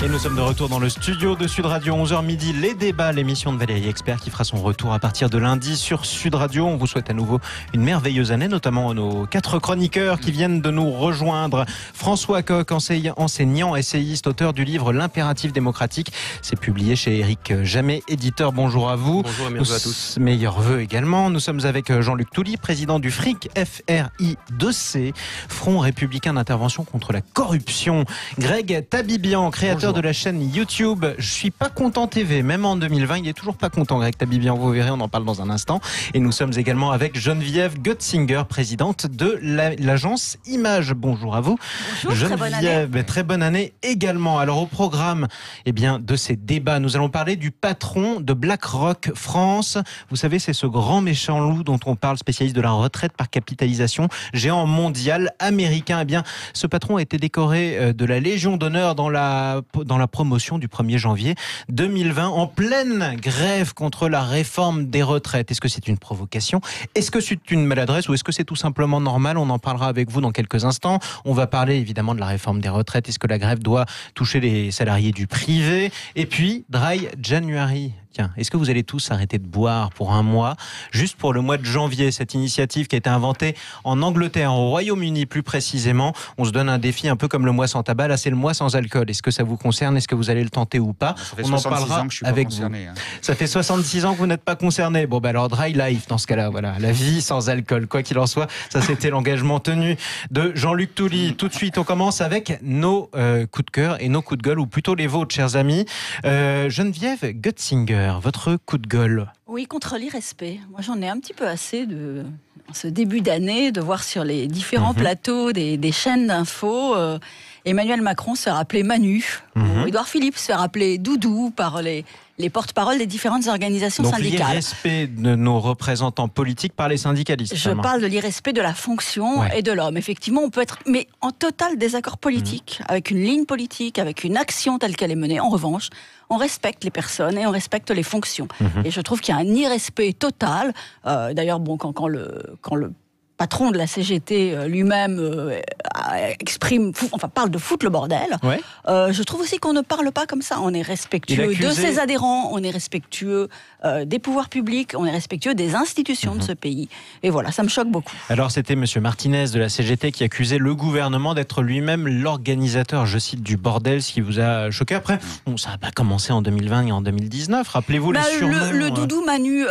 Et nous sommes de retour dans le studio de Sud Radio, 11h midi, les débats, l'émission de Valérie Expert qui fera son retour à partir de lundi sur Sud Radio. On vous souhaite à nouveau une merveilleuse année, notamment nos 4 chroniqueurs qui viennent de nous rejoindre. François Coq, enseignant, essayiste, auteur du livre L'impératif démocratique. C'est publié chez Éric Jamet, éditeur. Bonjour à vous. Bonjour et merci à tous. Meilleurs vœux également. Nous sommes avec Jean-Luc Touly, président du FRIC, F-R-I-2-C, Front républicain d'intervention contre la corruption. Greg Tabibian, créateur de la chaîne YouTube Je suis pas content TV, même en 2020, il est toujours pas content, Greg Tabibian, vous verrez, on en parle dans un instant. Et nous sommes également avec Geneviève Götzinger, présidente de l'agence Image. Bonjour à vous. Bonjour, Geneviève, très bonne année également. Alors au programme de ces débats, nous allons parler du patron de BlackRock France. Vous savez, c'est ce grand méchant loup dont on parle, spécialiste de la retraite par capitalisation, géant mondial américain. Ce patron a été décoré de la Légion d'honneur dans la promotion du 1er janvier 2020, en pleine grève contre la réforme des retraites. Est-ce que c'est une provocation? Est-ce que c'est une maladresse ou est-ce que c'est tout simplement normal? On en parlera avec vous dans quelques instants. On va parler évidemment de la réforme des retraites. Est-ce que la grève doit toucher les salariés du privé? Et puis, Dry January. Tiens, est-ce que vous allez tous arrêter de boire pour un mois, juste pour le mois de janvier? Cette initiative qui a été inventée en Angleterre, au Royaume-Uni plus précisément. On se donne un défi un peu comme le mois sans tabac. Là, c'est le mois sans alcool. Est-ce que ça vous concerne? Est-ce que vous allez le tenter ou pas? On en parlera avec vous. Ça fait 66 ans que vous n'êtes pas concerné. Bon, alors Dry Life dans ce cas-là. Voilà, la vie sans alcool. Quoi qu'il en soit, ça c'était l'engagement tenu de Jean-Luc Touly. Tout de suite, on commence avec nos coups de cœur et nos coups de gueule, ou plutôt les vôtres, chers amis. Geneviève Götzinger, votre coup de gueule? Oui, contre l'irrespect. Moi, j'en ai un petit peu assez de ce début d'année, de voir sur les différents plateaux des chaînes d'infos Emmanuel Macron se faire appeler Manu, Édouard Philippe se faire appeler Doudou par les porte-paroles des différentes organisations syndicales. Donc l'irrespect de nos représentants politiques par les syndicalistes. Je parle de l'irrespect de la fonction et de l'homme. Effectivement, on peut être en total désaccord politique, avec une ligne politique, avec une action telle qu'elle est menée. En revanche, on respecte les personnes et on respecte les fonctions. Et je trouve qu'il y a un irrespect total. D'ailleurs, quand le patron de la CGT lui-même parle de foutre le bordel. Je trouve aussi qu'on ne parle pas comme ça. On est respectueux de ses adhérents, on est respectueux des pouvoirs publics, on est respectueux des institutions de ce pays. Et voilà, ça me choque beaucoup. Alors c'était M. Martinez de la CGT qui accusait le gouvernement d'être lui-même l'organisateur, je cite, du bordel, ce qui vous a choqué. Après, ça n'a pas commencé en 2020 et en 2019. Rappelez-vous les surnoms. Le Doudou Manu...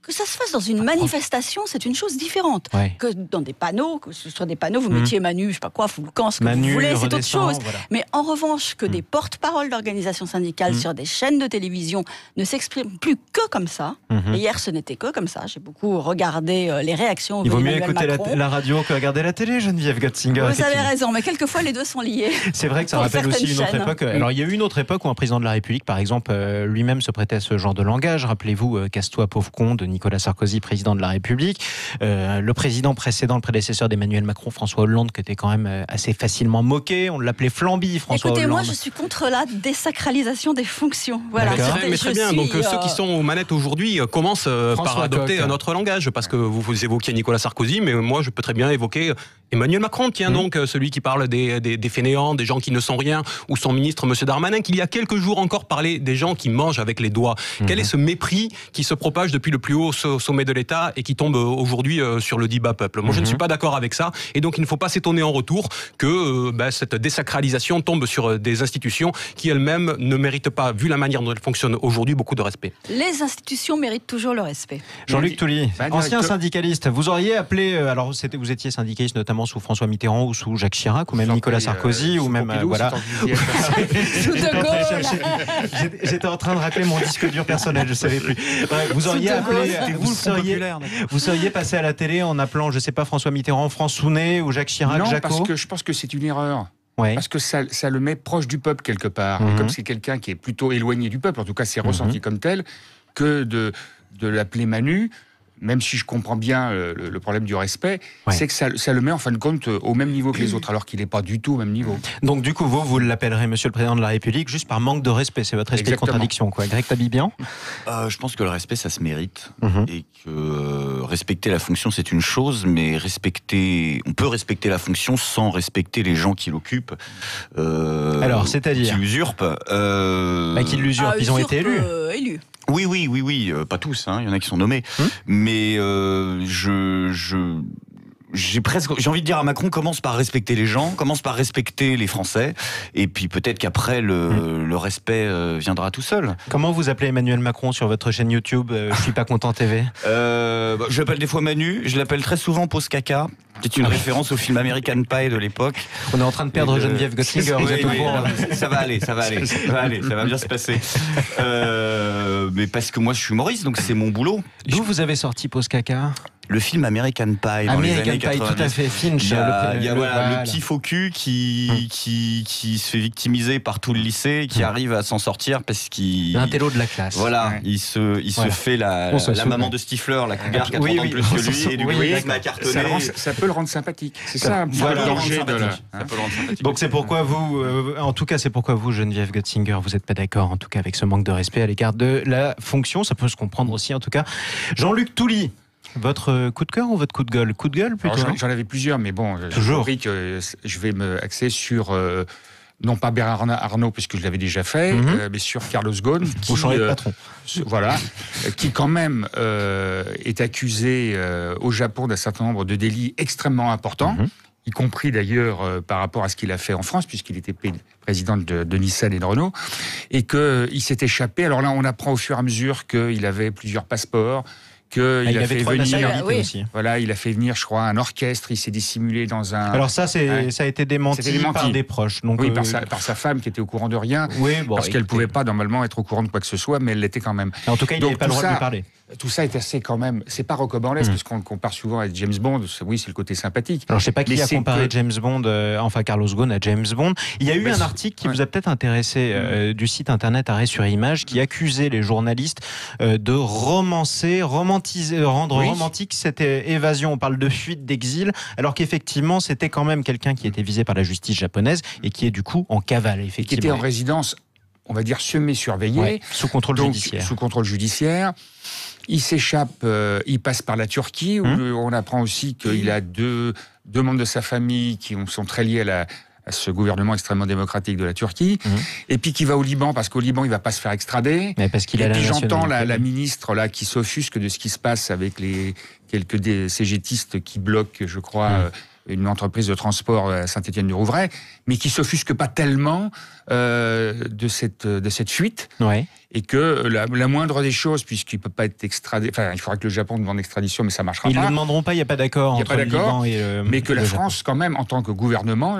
que ça se fasse dans une manifestation, c'est une chose différente. Que dans des panneaux, que ce soit des panneaux, vous mettiez Manu, je sais pas quoi, Fouloucan, ce que vous voulez, c'est autre chose. Voilà. Mais en revanche, que des porte-paroles d'organisations syndicales sur des chaînes de télévision ne s'expriment plus que comme ça. Et hier, ce n'était que comme ça. J'ai beaucoup regardé les réactions. Il vaut mieux écouter la radio que regarder la télé, Geneviève Götzinger. Vous avez raison, mais quelquefois les deux sont liés. C'est vrai que ça rappelle aussi une autre époque. Alors il y a eu une autre époque où un président de la République, par exemple, lui-même se prêtait à ce genre de langage. Rappelez-vous, casse-toi pauvre con de Nicolas Sarkozy, président de la République. Le président précédent, le prédécesseur d'Emmanuel Macron, François Hollande, qui était quand même assez facilement moqué. On l'appelait Flamby, François Hollande. Écoutez, moi je suis contre la désacralisation des fonctions. Voilà. Mais très bien, donc ceux qui sont aux manettes aujourd'hui commencent par adopter un autre langage, parce que vous évoquiez Nicolas Sarkozy, mais moi je peux très bien évoquer Emmanuel Macron, donc celui qui parle des fainéants, des gens qui ne sont rien, ou son ministre, M. Darmanin, qui il y a quelques jours encore parlait des gens qui mangent avec les doigts. Quel est ce mépris qui se propage depuis le plus haut sommet de l'État et qui tombe aujourd'hui sur le dit bas peuple? Moi je ne suis pas d'accord avec ça, et donc il ne faut pas s'étonner en retour que cette désacralisation tombe sur des institutions qui elles-mêmes ne méritent pas, vu la manière dont elles fonctionnent aujourd'hui, beaucoup de respect. Les institutions méritent toujours le respect. Jean-Luc Touly, ancien syndicaliste, vous auriez appelé, alors vous étiez syndicaliste notamment sous François Mitterrand ou sous Jacques Chirac ou même Nicolas Sarkozy ou même voilà. Sous De Gaulle. J'étais en train de racler mon disque dur personnel, je savais plus. Vous auriez appelé, vous seriez passé à la télé en appelant, je sais pas, François Mitterrand, François ou Jacques Chirac, non, Jacot? parce que je pense que c'est une erreur. Parce que ça le met proche du peuple quelque part. Et comme c'est quelqu'un qui est plutôt éloigné du peuple, en tout cas c'est ressenti comme tel, que de l'appeler Manu. même si je comprends bien le problème du respect, c'est que ça le met en fin de compte au même niveau que les autres, alors qu'il n'est pas du tout au même niveau. Donc du coup, vous l'appellerez Monsieur le Président de la République juste par manque de respect, c'est votre esprit de contradiction, quoi. Greg Tabibian ? Je pense que le respect, ça se mérite, et que respecter la fonction, c'est une chose, mais on peut respecter la fonction sans respecter les gens qui l'occupent. Alors, c'est-à-dire qui usurpent. Qui l'usurpent, ils ont été élus. Oui, pas tous, il y en a qui sont nommés, mais j'ai envie de dire à Macron, commence par respecter les gens, commence par respecter les Français, et puis peut-être qu'après le respect viendra tout seul. Comment vous appelez Emmanuel Macron sur votre chaîne YouTube Je suis pas content TV? Je l'appelle des fois Manu, je l'appelle très souvent Pause Caca. C'est une référence au film American Pie de l'époque. On est en train de perdre Geneviève Götzinger. Ça va aller, ça va bien se passer. Mais parce que moi je suis humoriste, donc c'est mon boulot. D'où vous avez sorti Pause Caca? Le film American Pie dans les années 90. Tout à fait, Finch. Il y a le petit faux cul qui se fait victimiser par tout le lycée, qui arrive à s'en sortir parce qu'il... L'intello de la classe. Voilà, il se fait la maman de Stifler, la cougar qui a 30 ans de plus que lui, et du coup il m'a cartonné. Ça peut le rendre sympathique. C'est ça, le danger de la... Donc c'est pourquoi vous, en tout cas c'est pourquoi vous, Geneviève Götzinger, vous n'êtes pas d'accord en tout cas avec ce manque de respect à l'égard de la fonction. Ça peut se comprendre aussi en tout cas. Jean-Luc Touly. Votre coup de cœur ou votre coup de gueule? Coup de gueule plutôt. J'en avais plusieurs, mais bon, toujours. Je vais me axer sur non pas Bernard Arnault puisque je l'avais déjà fait, mais sur Carlos Ghosn, qui de patron. Qui quand même est accusé au Japon d'un certain nombre de délits extrêmement importants. Y compris d'ailleurs par rapport à ce qu'il a fait en France, puisqu'il était président de Nissan et de Renault, et qu'il s'est échappé. Alors là, on apprend au fur et à mesure qu'il avait plusieurs passeports, qu'il a fait venir, il a fait venir, je crois, un orchestre. Il s'est dissimulé dans un. Alors ça, ça a été démenti par des proches. Donc par sa femme qui était au courant de rien, parce qu'elle pouvait pas normalement être au courant de quoi que ce soit, mais elle l'était quand même. En tout cas, il n'avait pas le droit de lui parler. Tout ça est assez quand même. C'est pas rocambolesque parce qu'on le compare souvent à James Bond. Oui, c'est le côté sympathique. Alors je sais pas qui a comparé James Bond, Carlos Ghosn à James Bond. Il y a eu un article qui vous a peut-être intéressé du site internet Arrêt sur Image qui accusait les journalistes de rendre romantique cette évasion. On parle de fuite, d'exil, alors qu'effectivement c'était quand même quelqu'un qui était visé par la justice japonaise et qui est du coup en cavale, effectivement. Qui était en résidence, on va dire semi-surveillée, sous contrôle judiciaire. Sous contrôle judiciaire. Il s'échappe, il passe par la Turquie, où on apprend aussi qu'il a deux membres de sa famille qui sont très liés à ce gouvernement extrêmement démocratique de la Turquie, et puis qui va au Liban, parce qu'au Liban, il ne va pas se faire extrader. Mais parce qu'il et puis j'entends la ministre là, qui s'offusque de ce qui se passe avec quelques cégétistes qui bloquent, je crois, une entreprise de transport à Saint-Étienne-du-Rouvray, mais qui s'offusque pas tellement de cette fuite. Et que la moindre des choses, puisqu'il ne peut pas être extradé, enfin, il faudra que le Japon demande l'extradition, mais ça ne marchera pas. Ils ne le demanderont pas, il n'y a pas d'accord entre le Liban et mais que la France, quand même, en tant que gouvernement,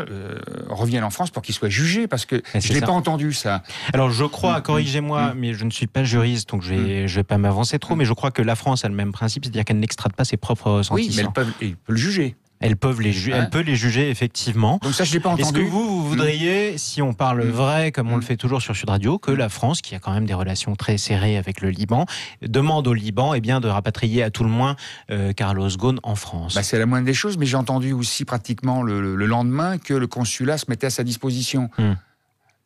revienne en France pour qu'il soit jugé, parce que je n'ai pas entendu ça. Alors, je crois, corrigez-moi, mais je ne suis pas juriste, donc je ne vais pas m'avancer trop, mais je crois que la France a le même principe, c'est-à-dire qu'elle n'extrade pas ses propres ressortissants. Oui, mais elle peut le juger. Elle peut les juger, effectivement. Donc ça, je l'ai pas entendu. Est-ce que vous voudriez, si on parle vrai, comme on le fait toujours sur Sud Radio, que la France, qui a quand même des relations très serrées avec le Liban, demande au Liban de rapatrier à tout le moins Carlos Ghosn en France? C'est la moindre des choses, mais j'ai entendu aussi pratiquement le lendemain que le consulat se mettait à sa disposition.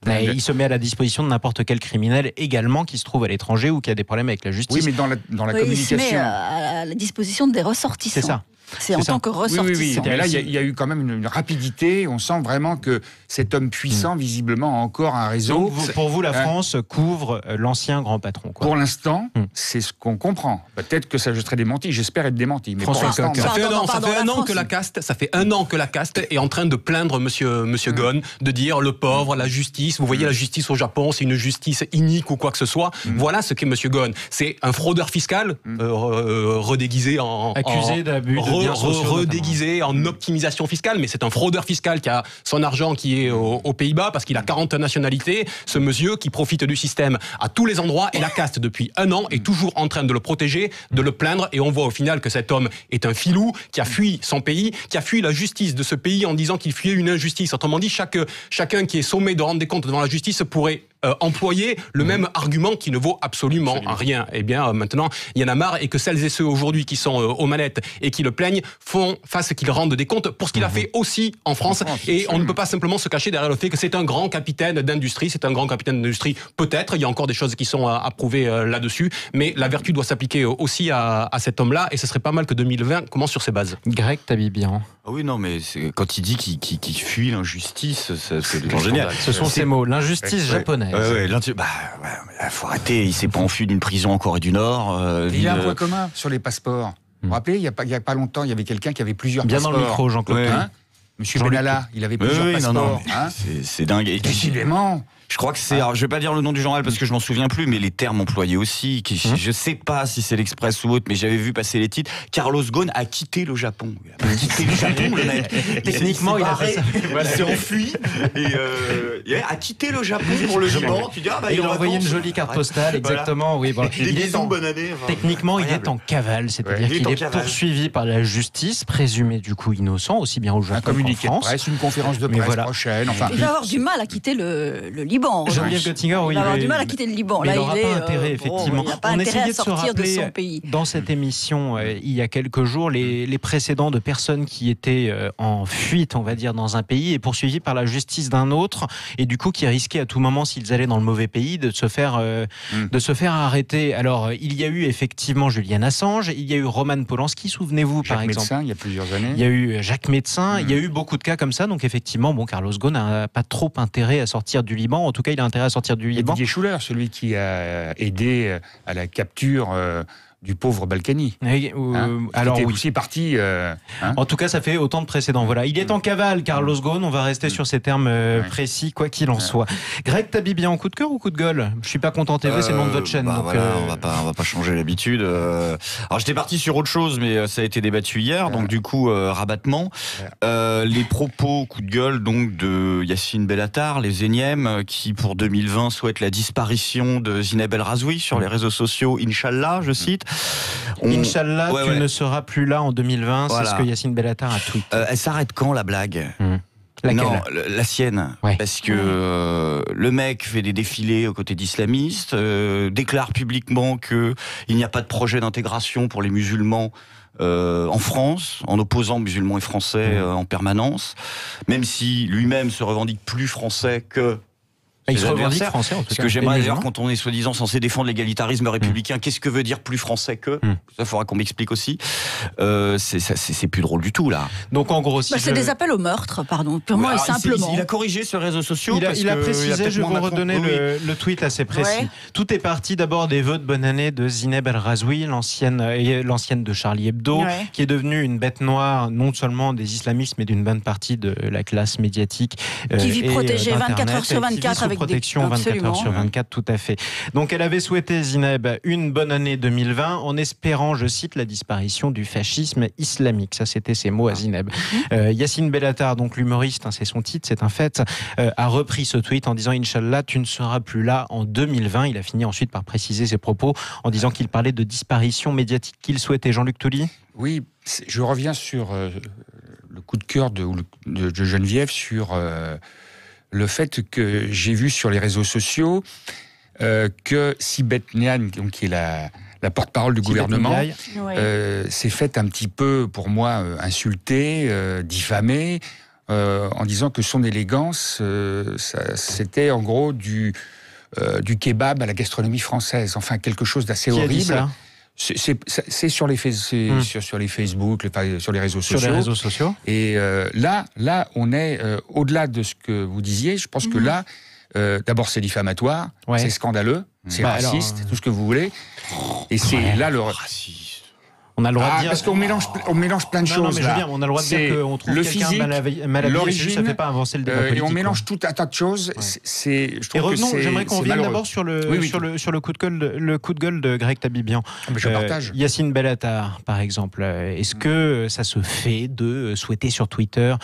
Il se met à la disposition de n'importe quel criminel également qui se trouve à l'étranger ou qui a des problèmes avec la justice. Oui, mais dans la communication... Il se met à la disposition des ressortissants. C'est ça. C'est en tant que ressortissant. Mais là, il y a eu quand même une rapidité. On sent vraiment que cet homme puissant, visiblement, a encore un réseau. Donc, pour vous, la France couvre l'ancien grand patron, quoi. Pour l'instant, c'est ce qu'on comprend. Peut-être que ça serait démenti. J'espère être démenti. Mais François pour l'instant, ça fait un an que la caste est en train de plaindre Monsieur Ghosn, de dire le pauvre, la justice. Vous voyez, la justice au Japon, c'est une justice inique ou quoi que ce soit. Voilà ce qu'est Monsieur Ghosn. C'est un fraudeur fiscal redéguisé accusé d'abus. Redéguisé en optimisation fiscale, mais c'est un fraudeur fiscal qui a son argent qui est aux Pays-Bas parce qu'il a 40 nationalités. Ce monsieur qui profite du système à tous les endroits, et la caste depuis un an est toujours en train de le protéger, de le plaindre, et on voit au final que cet homme est un filou qui a fui son pays, qui a fui la justice de ce pays en disant qu'il fuyait une injustice. Autrement dit, chacun qui est sommé de rendre des comptes devant la justice pourrait employer le même argument qui ne vaut absolument rien. Eh bien, maintenant, il y en a marre et que celles et ceux aujourd'hui qui sont aux manettes et qui le plaignent fassent qu'ils rendent des comptes pour ce qu'il a fait aussi en France. Et on ne peut pas simplement se cacher derrière le fait que c'est un grand capitaine d'industrie. C'est un grand capitaine d'industrie, peut-être. Il y a encore des choses qui sont à prouver là-dessus. Mais la vertu doit s'appliquer aussi à cet homme-là. Et ce serait pas mal que 2020 commence sur ces bases. Greg Tabibian. Ah oui, non, mais quand il dit qu'il fuit l'injustice, c'est génial. Ce sont ces mots, l'injustice japonaise. Faut arrêter, il s'est pas enfui d'une prison en Corée du Nord. Il y a un point commun sur les passeports. Vous vous rappelez, il y a pas longtemps, il y avait quelqu'un qui avait plusieurs passeports. Bien dans le micro, Jean-Claude. Monsieur Benalla, il avait plusieurs passeports. Non, c'est dingue. Et décidément. Je crois que c'est, je vais pas dire le nom du journal parce que je m'en souviens plus, mais les termes employés aussi, je sais pas si c'est l'Express ou autre, mais j'avais vu passer les titres. Carlos Ghosn a quitté le Japon. Il a quitté le Japon, le mec. Techniquement, il a fait ça. Il s'est enfui et a quitté le Japon pour le Liban. Tu dis, il a envoyé une jolie carte postale, exactement. Oui, bon. Bonne année. Techniquement, il est en cavale, c'est-à-dire qu'il est poursuivi par la justice, présumé du coup innocent, aussi bien au Japon qu'en France. Un communiqué de presse, une conférence de presse prochaine. Il va avoir du mal à quitter le Liban. Geneviève Göttinger, il va avoir du mal à quitter le Liban. Là, il n'aura pas intérêt, effectivement. Il n'a pas intérêt à sortir de son pays. Dans cette émission, il y a quelques jours, les précédents de personnes qui étaient en fuite, on va dire, dans un pays et poursuivies par la justice d'un autre, et du coup qui risquaient à tout moment, s'ils allaient dans le mauvais pays, de se faire arrêter. Alors, il y a eu effectivement Julian Assange, il y a eu Roman Polanski, souvenez-vous, par exemple. Médecin, il y a plusieurs années. Il y a eu Jacques Médecin, il y a eu beaucoup de cas comme ça, donc effectivement, Carlos Ghosn n'a pas trop intérêt à sortir du Liban. En tout cas, il a intérêt à sortir du Liban. Didier Schuller, celui qui a aidé à la capture du pauvre Balkany. Alors était aussi parti. En tout cas, ça fait autant de précédents. Voilà, il est en cavale, Carlos Ghosn. On va rester sur ces termes précis, quoi qu'il en soit. Greg Tabibian, coup de cœur ou coup de gueule ? Je suis pas content TV, c'est le nom de votre chaîne. Donc on va pas changer l'habitude. Alors j'étais parti sur autre chose, mais ça a été débattu hier. Donc du coup, rabattement. Les propos coup de gueule donc de Yacine Bellatar, les énièmes, qui pour 2020 souhaitent la disparition de Zineb El Razoui sur les réseaux sociaux. Inch'Allah, je cite. Inch'Allah, tu ne seras plus là en 2020, voilà. C'est ce que Yacine Bellatar a tweeté. Elle s'arrête quand, la blague ? Laquelle ? Non, la sienne. Parce que le mec fait des défilés aux côtés d'islamistes, déclare publiquement qu'il n'y a pas de projet d'intégration pour les musulmans en France, en opposant musulmans et français en permanence, même si lui-même se revendique plus français que... Il se revendique français, en tout cas. Ce que j'aimerais dire, quand on est soi-disant censé défendre l'égalitarisme républicain, qu'est-ce que veut dire plus français que ça, faudra qu'on m'explique aussi. C'est plus drôle du tout, là. Donc, en gros, c'est des appels au meurtre, pardon, purement et simplement. Il a corrigé sur les réseaux sociaux. Il a précisé, je vais vous redonner le tweet assez précis. Tout est parti d'abord des vœux de bonne année de Zineb El Razoui, l'ancienne de Charlie Hebdo, qui est devenue une bête noire, non seulement des islamistes, mais d'une bonne partie de la classe médiatique. Qui vit protégée 24 heures sur 24 avec protection 24 heures sur 24, tout à fait. Donc elle avait souhaité, Zineb, une bonne année 2020 en espérant, je cite, la disparition du fascisme islamique. Ça, c'était ses mots à Zineb. Yacine Bellatar, donc l'humoriste, c'est son titre, c'est un fait, a repris ce tweet en disant « Inch'Allah, tu ne seras plus là en 2020 ». Il a fini ensuite par préciser ses propos en disant qu'il parlait de disparition médiatique qu'il souhaitait. Jean-Luc Touly ? Oui, je reviens sur le coup de cœur de Geneviève sur... le fait que j'ai vu sur les réseaux sociaux que Sibeth Niane, qui est la porte-parole du gouvernement, s'est faite un petit peu, pour moi, insulter, diffamer, en disant que son élégance, c'était en gros du kebab à la gastronomie française. Enfin, quelque chose d'assez horrible. Dit ça ? C'est sur les sur les Facebook, sur les réseaux sociaux. Sur les réseaux sociaux. Et là, on est au-delà de ce que vous disiez. Je pense que là, d'abord, c'est diffamatoire, c'est scandaleux, c'est raciste, tout ce que vous voulez. Et c'est là le raciste. On a le droit de dire... Parce qu'on mélange plein de choses. Non, mais je veux dire, on a le droit de dire qu'on trouve quelqu'un mal habillé, ça ne fait pas avancer le débat politique. Et on mélange tout un tas de choses. Je trouve que j'aimerais qu'on revienne d'abord sur le coup de gueule de Greg Tabibian. Je partage. Yacine Bellatar, par exemple. Est-ce que ça se fait de souhaiter sur Twitter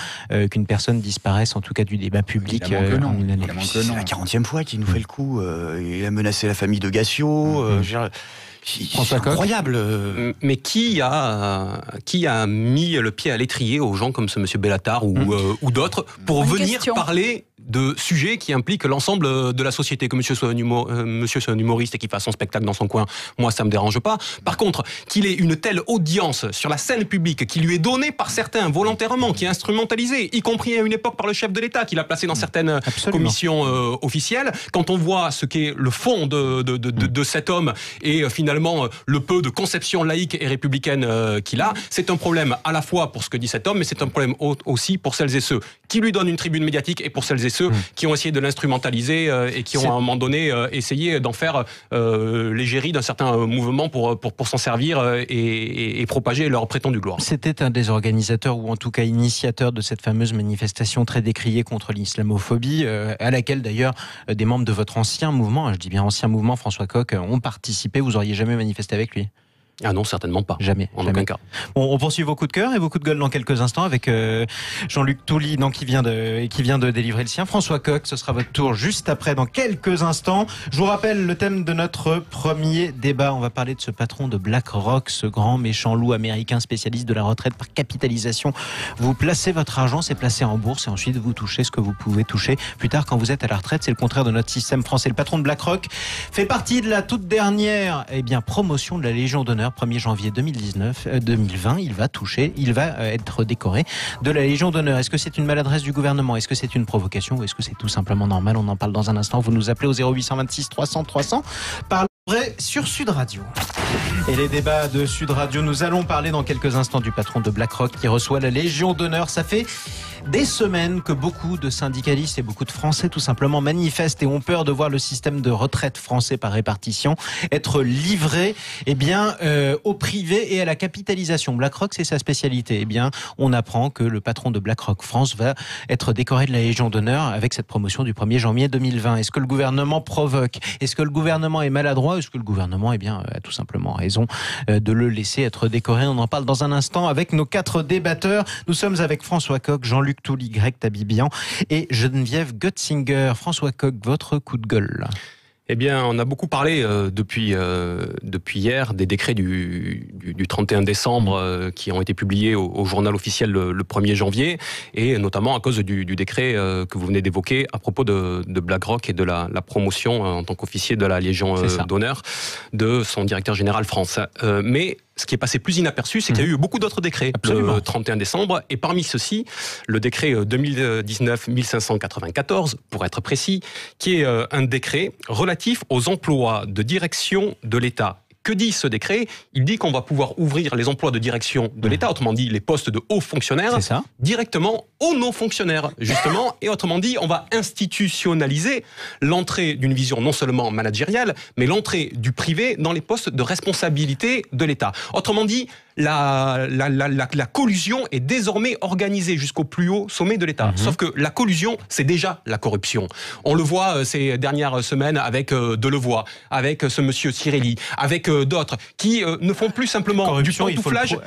qu'une personne disparaisse, en tout cas du débat public, en une année ? C'est la 40e fois qu'il nous fait le coup. Il a menacé la famille de Gassio. C'est incroyable. Mais qui a mis le pied à l'étrier aux gens comme ce monsieur Bellatar ou d'autres pour venir parler de sujets qui impliquent l'ensemble de la société. Que monsieur soit un humoriste et qu'il fasse son spectacle dans son coin, moi ça me dérange pas. Par contre, qu'il ait une telle audience sur la scène publique qui lui est donnée par certains volontairement, qui est instrumentalisée, y compris à une époque par le chef de l'État, qui l'a placé dans certaines commissions officielles, quand on voit ce qu'est le fond de cet homme et finalement le peu de conception laïque et républicaine qu'il a, c'est un problème à la fois pour ce que dit cet homme, mais c'est un problème aussi pour celles et ceux qui lui donnent une tribune médiatique et pour celles et ceux qui ont essayé de l'instrumentaliser et qui ont à un moment donné essayé d'en faire l'égérie d'un certain mouvement pour s'en servir et propager leur prétendue gloire. C'était un des organisateurs ou en tout cas initiateur de cette fameuse manifestation très décriée contre l'islamophobie, à laquelle d'ailleurs des membres de votre ancien mouvement, je dis bien ancien mouvement, François Coq, ont participé. Vous auriez jamais manifesté avec lui ? Ah non, certainement pas. Jamais. En aucun cas. Bon, on poursuit vos coups de cœur et vos coups de gueule dans quelques instants avec Jean-Luc Touly qui vient de délivrer le sien. François Coq, ce sera votre tour juste après, dans quelques instants. Je vous rappelle le thème de notre premier débat. On va parler de ce patron de BlackRock, ce grand méchant loup américain spécialiste de la retraite par capitalisation. Vous placez votre argent, c'est placé en bourse et ensuite vous touchez ce que vous pouvez toucher plus tard quand vous êtes à la retraite. C'est le contraire de notre système français. Le patron de BlackRock fait partie de la toute dernière promotion de la Légion d'honneur. 1er janvier 2020, il va être décoré de la Légion d'honneur. Est-ce que c'est une maladresse du gouvernement? Est-ce que c'est une provocation? Ou est-ce que c'est tout simplement normal? On en parle dans un instant. Vous nous appelez au 0826 300 300. Parlez sur Sud Radio. Et les débats de Sud Radio, nous allons parler dans quelques instants du patron de BlackRock qui reçoit la Légion d'honneur. Ça fait des semaines que beaucoup de syndicalistes et beaucoup de Français tout simplement manifestent et ont peur de voir le système de retraite français par répartition être livré au privé et à la capitalisation. BlackRock, c'est sa spécialité. On apprend que le patron de BlackRock France va être décoré de la Légion d'honneur avec cette promotion du 1er janvier 2020. Est-ce que le gouvernement provoque? Est-ce que le gouvernement est maladroit? Est-ce que le gouvernement a tout simplement raison de le laisser être décoré? On en parle dans un instant avec nos 4 débatteurs. Nous sommes avec François Coq, Jean-Luc Touly, Greg Tabibian et Geneviève Götzinger. François Coq, votre coup de gueule? On a beaucoup parlé depuis hier des décrets du 31 décembre qui ont été publiés au journal officiel le 1er janvier, et notamment à cause du décret que vous venez d'évoquer à propos de BlackRock et de la promotion en tant qu'officier de la Légion d'honneur de son directeur général France. Mais ce qui est passé plus inaperçu, c'est qu'il y a eu beaucoup d'autres décrets le 31 décembre, et parmi ceux-ci, le décret 2019-1594, pour être précis, qui est un décret relatif aux emplois de direction de l'État. Que dit ce décret? Il dit qu'on va pouvoir ouvrir les emplois de direction de l'État, autrement dit les postes de hauts fonctionnaires, directement aux non-fonctionnaires, justement. Et autrement dit, on va institutionnaliser l'entrée d'une vision non seulement managériale, mais l'entrée du privé dans les postes de responsabilité de l'État. Autrement dit, la collusion est désormais organisée jusqu'au plus haut sommet de l'État. Sauf que la collusion, c'est déjà la corruption. On le voit ces dernières semaines avec Delevoye, avec ce monsieur Cirelli, avec d'autres qui ne font plus simplement du pantouflage,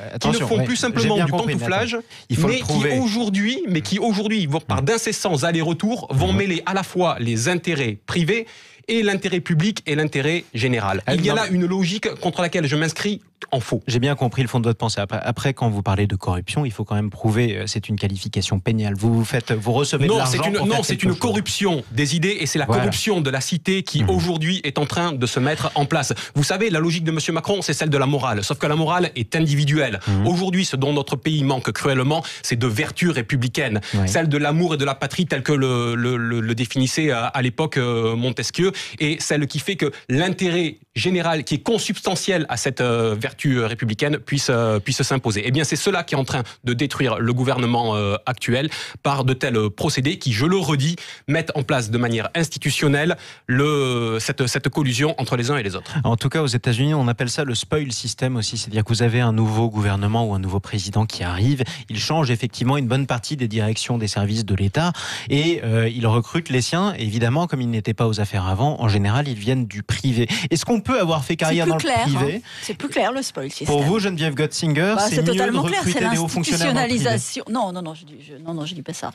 mais qui aujourd'hui vont par d'incessants allers-retours, vont mêler à la fois les intérêts privés et l'intérêt public et l'intérêt général. Il y a là une logique contre laquelle je m'inscris en faux. J'ai bien compris le fond de votre pensée. Après, quand vous parlez de corruption, il faut quand même prouver, c'est une qualification pénale. Vous recevez de l'argent pour faire c'est une corruption des idées, et c'est la corruption de la cité qui aujourd'hui est en train de se mettre en place. Vous savez, la logique de M. Macron, c'est celle de la morale, sauf que la morale est individuelle. Aujourd'hui, ce dont notre pays manque cruellement, c'est de vertu républicaine, celle de l'amour et de la patrie telle que le définissait à l'époque Montesquieu, et celle qui fait que l'intérêt général, qui est consubstantiel à cette vertu républicaine, puisse s'imposer. C'est cela qui est en train de détruire le gouvernement actuel par de tels procédés qui, je le redis, mettent en place de manière institutionnelle cette collusion entre les uns et les autres. En tout cas, aux États-Unis, on appelle ça le spoil system aussi, c'est-à-dire que vous avez un nouveau gouvernement ou un nouveau président qui arrive, il change effectivement une bonne partie des directions des services de l'État et il recrute les siens. Évidemment, comme ils n'étaient pas aux affaires avant, en général, ils viennent du privé. Est-ce qu'on peut avoir fait carrière dans le privé? C'est plus clair le spoil system. Pour vous, Geneviève Gotzinger, c'est mieux de recruter des hauts fonctionnaires dans le privé. Non, je dis pas ça.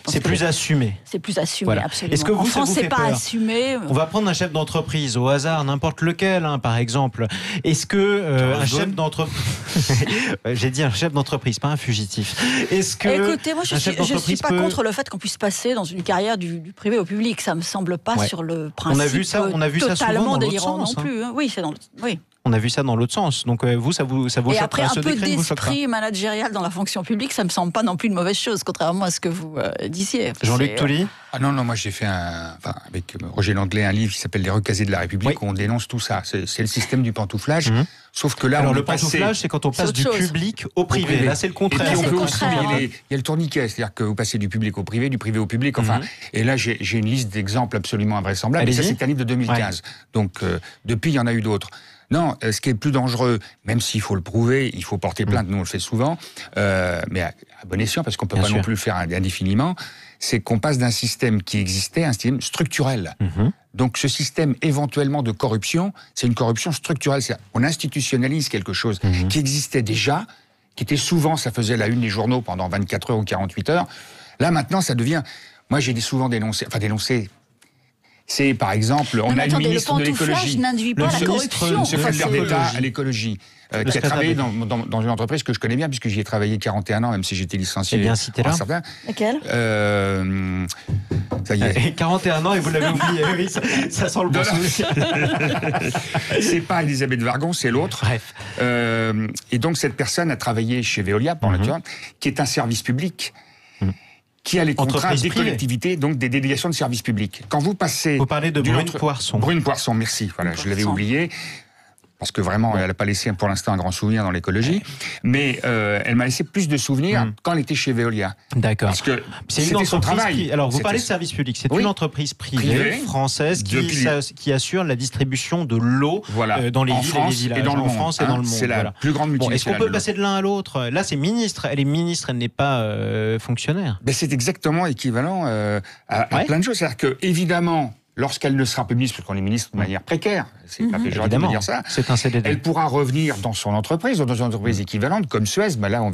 C'est plus assumé. C'est plus assumé, voilà. absolument. Est-ce que vous, en France, c'est pas assumé. On va prendre un chef d'entreprise au hasard, n'importe lequel, par exemple. Est-ce que un chef d'entreprise, j'ai dit un chef d'entreprise, pas un fugitif. Est-ce que écoutez, moi je suis pas contre le fait qu'on puisse passer dans une carrière du privé au public. Ça me semble pas sur le principe. On a vu ça souvent dans l'autre sens. Non plus. Oui, oui. On a vu ça dans l'autre sens. Donc vous, ça vous choque. Et après, un peu d'esprit managérial dans la fonction publique, ça me semble pas non plus une mauvaise chose, contrairement à ce que vous disiez. Jean-Luc Touly. Ah non, moi j'ai fait avec Roger Langlais un livre qui s'appelle Les Recasés de la République, où on dénonce tout ça. C'est le système du pantouflage. Sauf que là, alors le pantouflage, c'est quand on passe du public au privé. Là, c'est le contraire. Et puis, il y a le tourniquet, c'est-à-dire que vous passez du public au privé, du privé au public. Enfin, et là, j'ai une liste d'exemples absolument invraisemblables. Et ça, c'est un livre de 2015. Donc, depuis, il y en a eu d'autres. Non, ce qui est plus dangereux, même s'il faut le prouver, il faut porter plainte, nous on le fait souvent, mais à bon escient, parce qu'on peut pas non plus le faire indéfiniment, c'est qu'on passe d'un système qui existait à un système structurel. Donc ce système éventuellement de corruption, c'est une corruption structurelle. On institutionnalise quelque chose qui existait déjà, qui était souvent, ça faisait la une des journaux pendant 24 heures ou 48 heures. Là maintenant, ça devient... Moi j'ai souvent dénoncé... C'est, par exemple, on a le ministre de l'écologie, le secrétaire d'État à l'écologie, qui a travaillé dans une entreprise que je connais bien, puisque j'y ai travaillé 41 ans, même si j'étais licencié. C'est bien cité là. Laquelle ça y est. 41 ans et vous l'avez oublié. Oui, ça sent le bon souvenir. C'est pas Elisabeth Vargon, c'est l'autre. Bref. Et donc, cette personne a travaillé chez Veolia, qui est un service public. Qui a les contrats des collectivités, donc des délégations de services publics. Quand vous passez... Vous parlez de Brune Poirson. Brune Poirson, merci. Voilà, je l'avais oublié. Parce que vraiment, elle n'a pas laissé pour l'instant un grand souvenir dans l'écologie. Mais elle m'a laissé plus de souvenirs quand elle était chez Veolia. D'accord. Parce que c'était son travail. Alors, vous parlez de service public. C'est une entreprise privée française qui assure la distribution de l'eau dans les villes et les villages. Et dans le monde. En France et dans le monde. C'est la plus grande multinationale. Est-ce qu'on peut passer de l'un à l'autre ? Là, c'est ministre. Elle est ministre, elle n'est pas fonctionnaire. Mais c'est exactement équivalent à plein de choses. C'est-à-dire que, évidemment, lorsqu'elle ne sera pas ministre, parce qu'on est ministre de manière précaire, c'est pas péjoratif de dire ça, c'est un CDD. Elle pourra revenir dans son entreprise, ou dans une entreprise équivalente, comme Suez, mais là on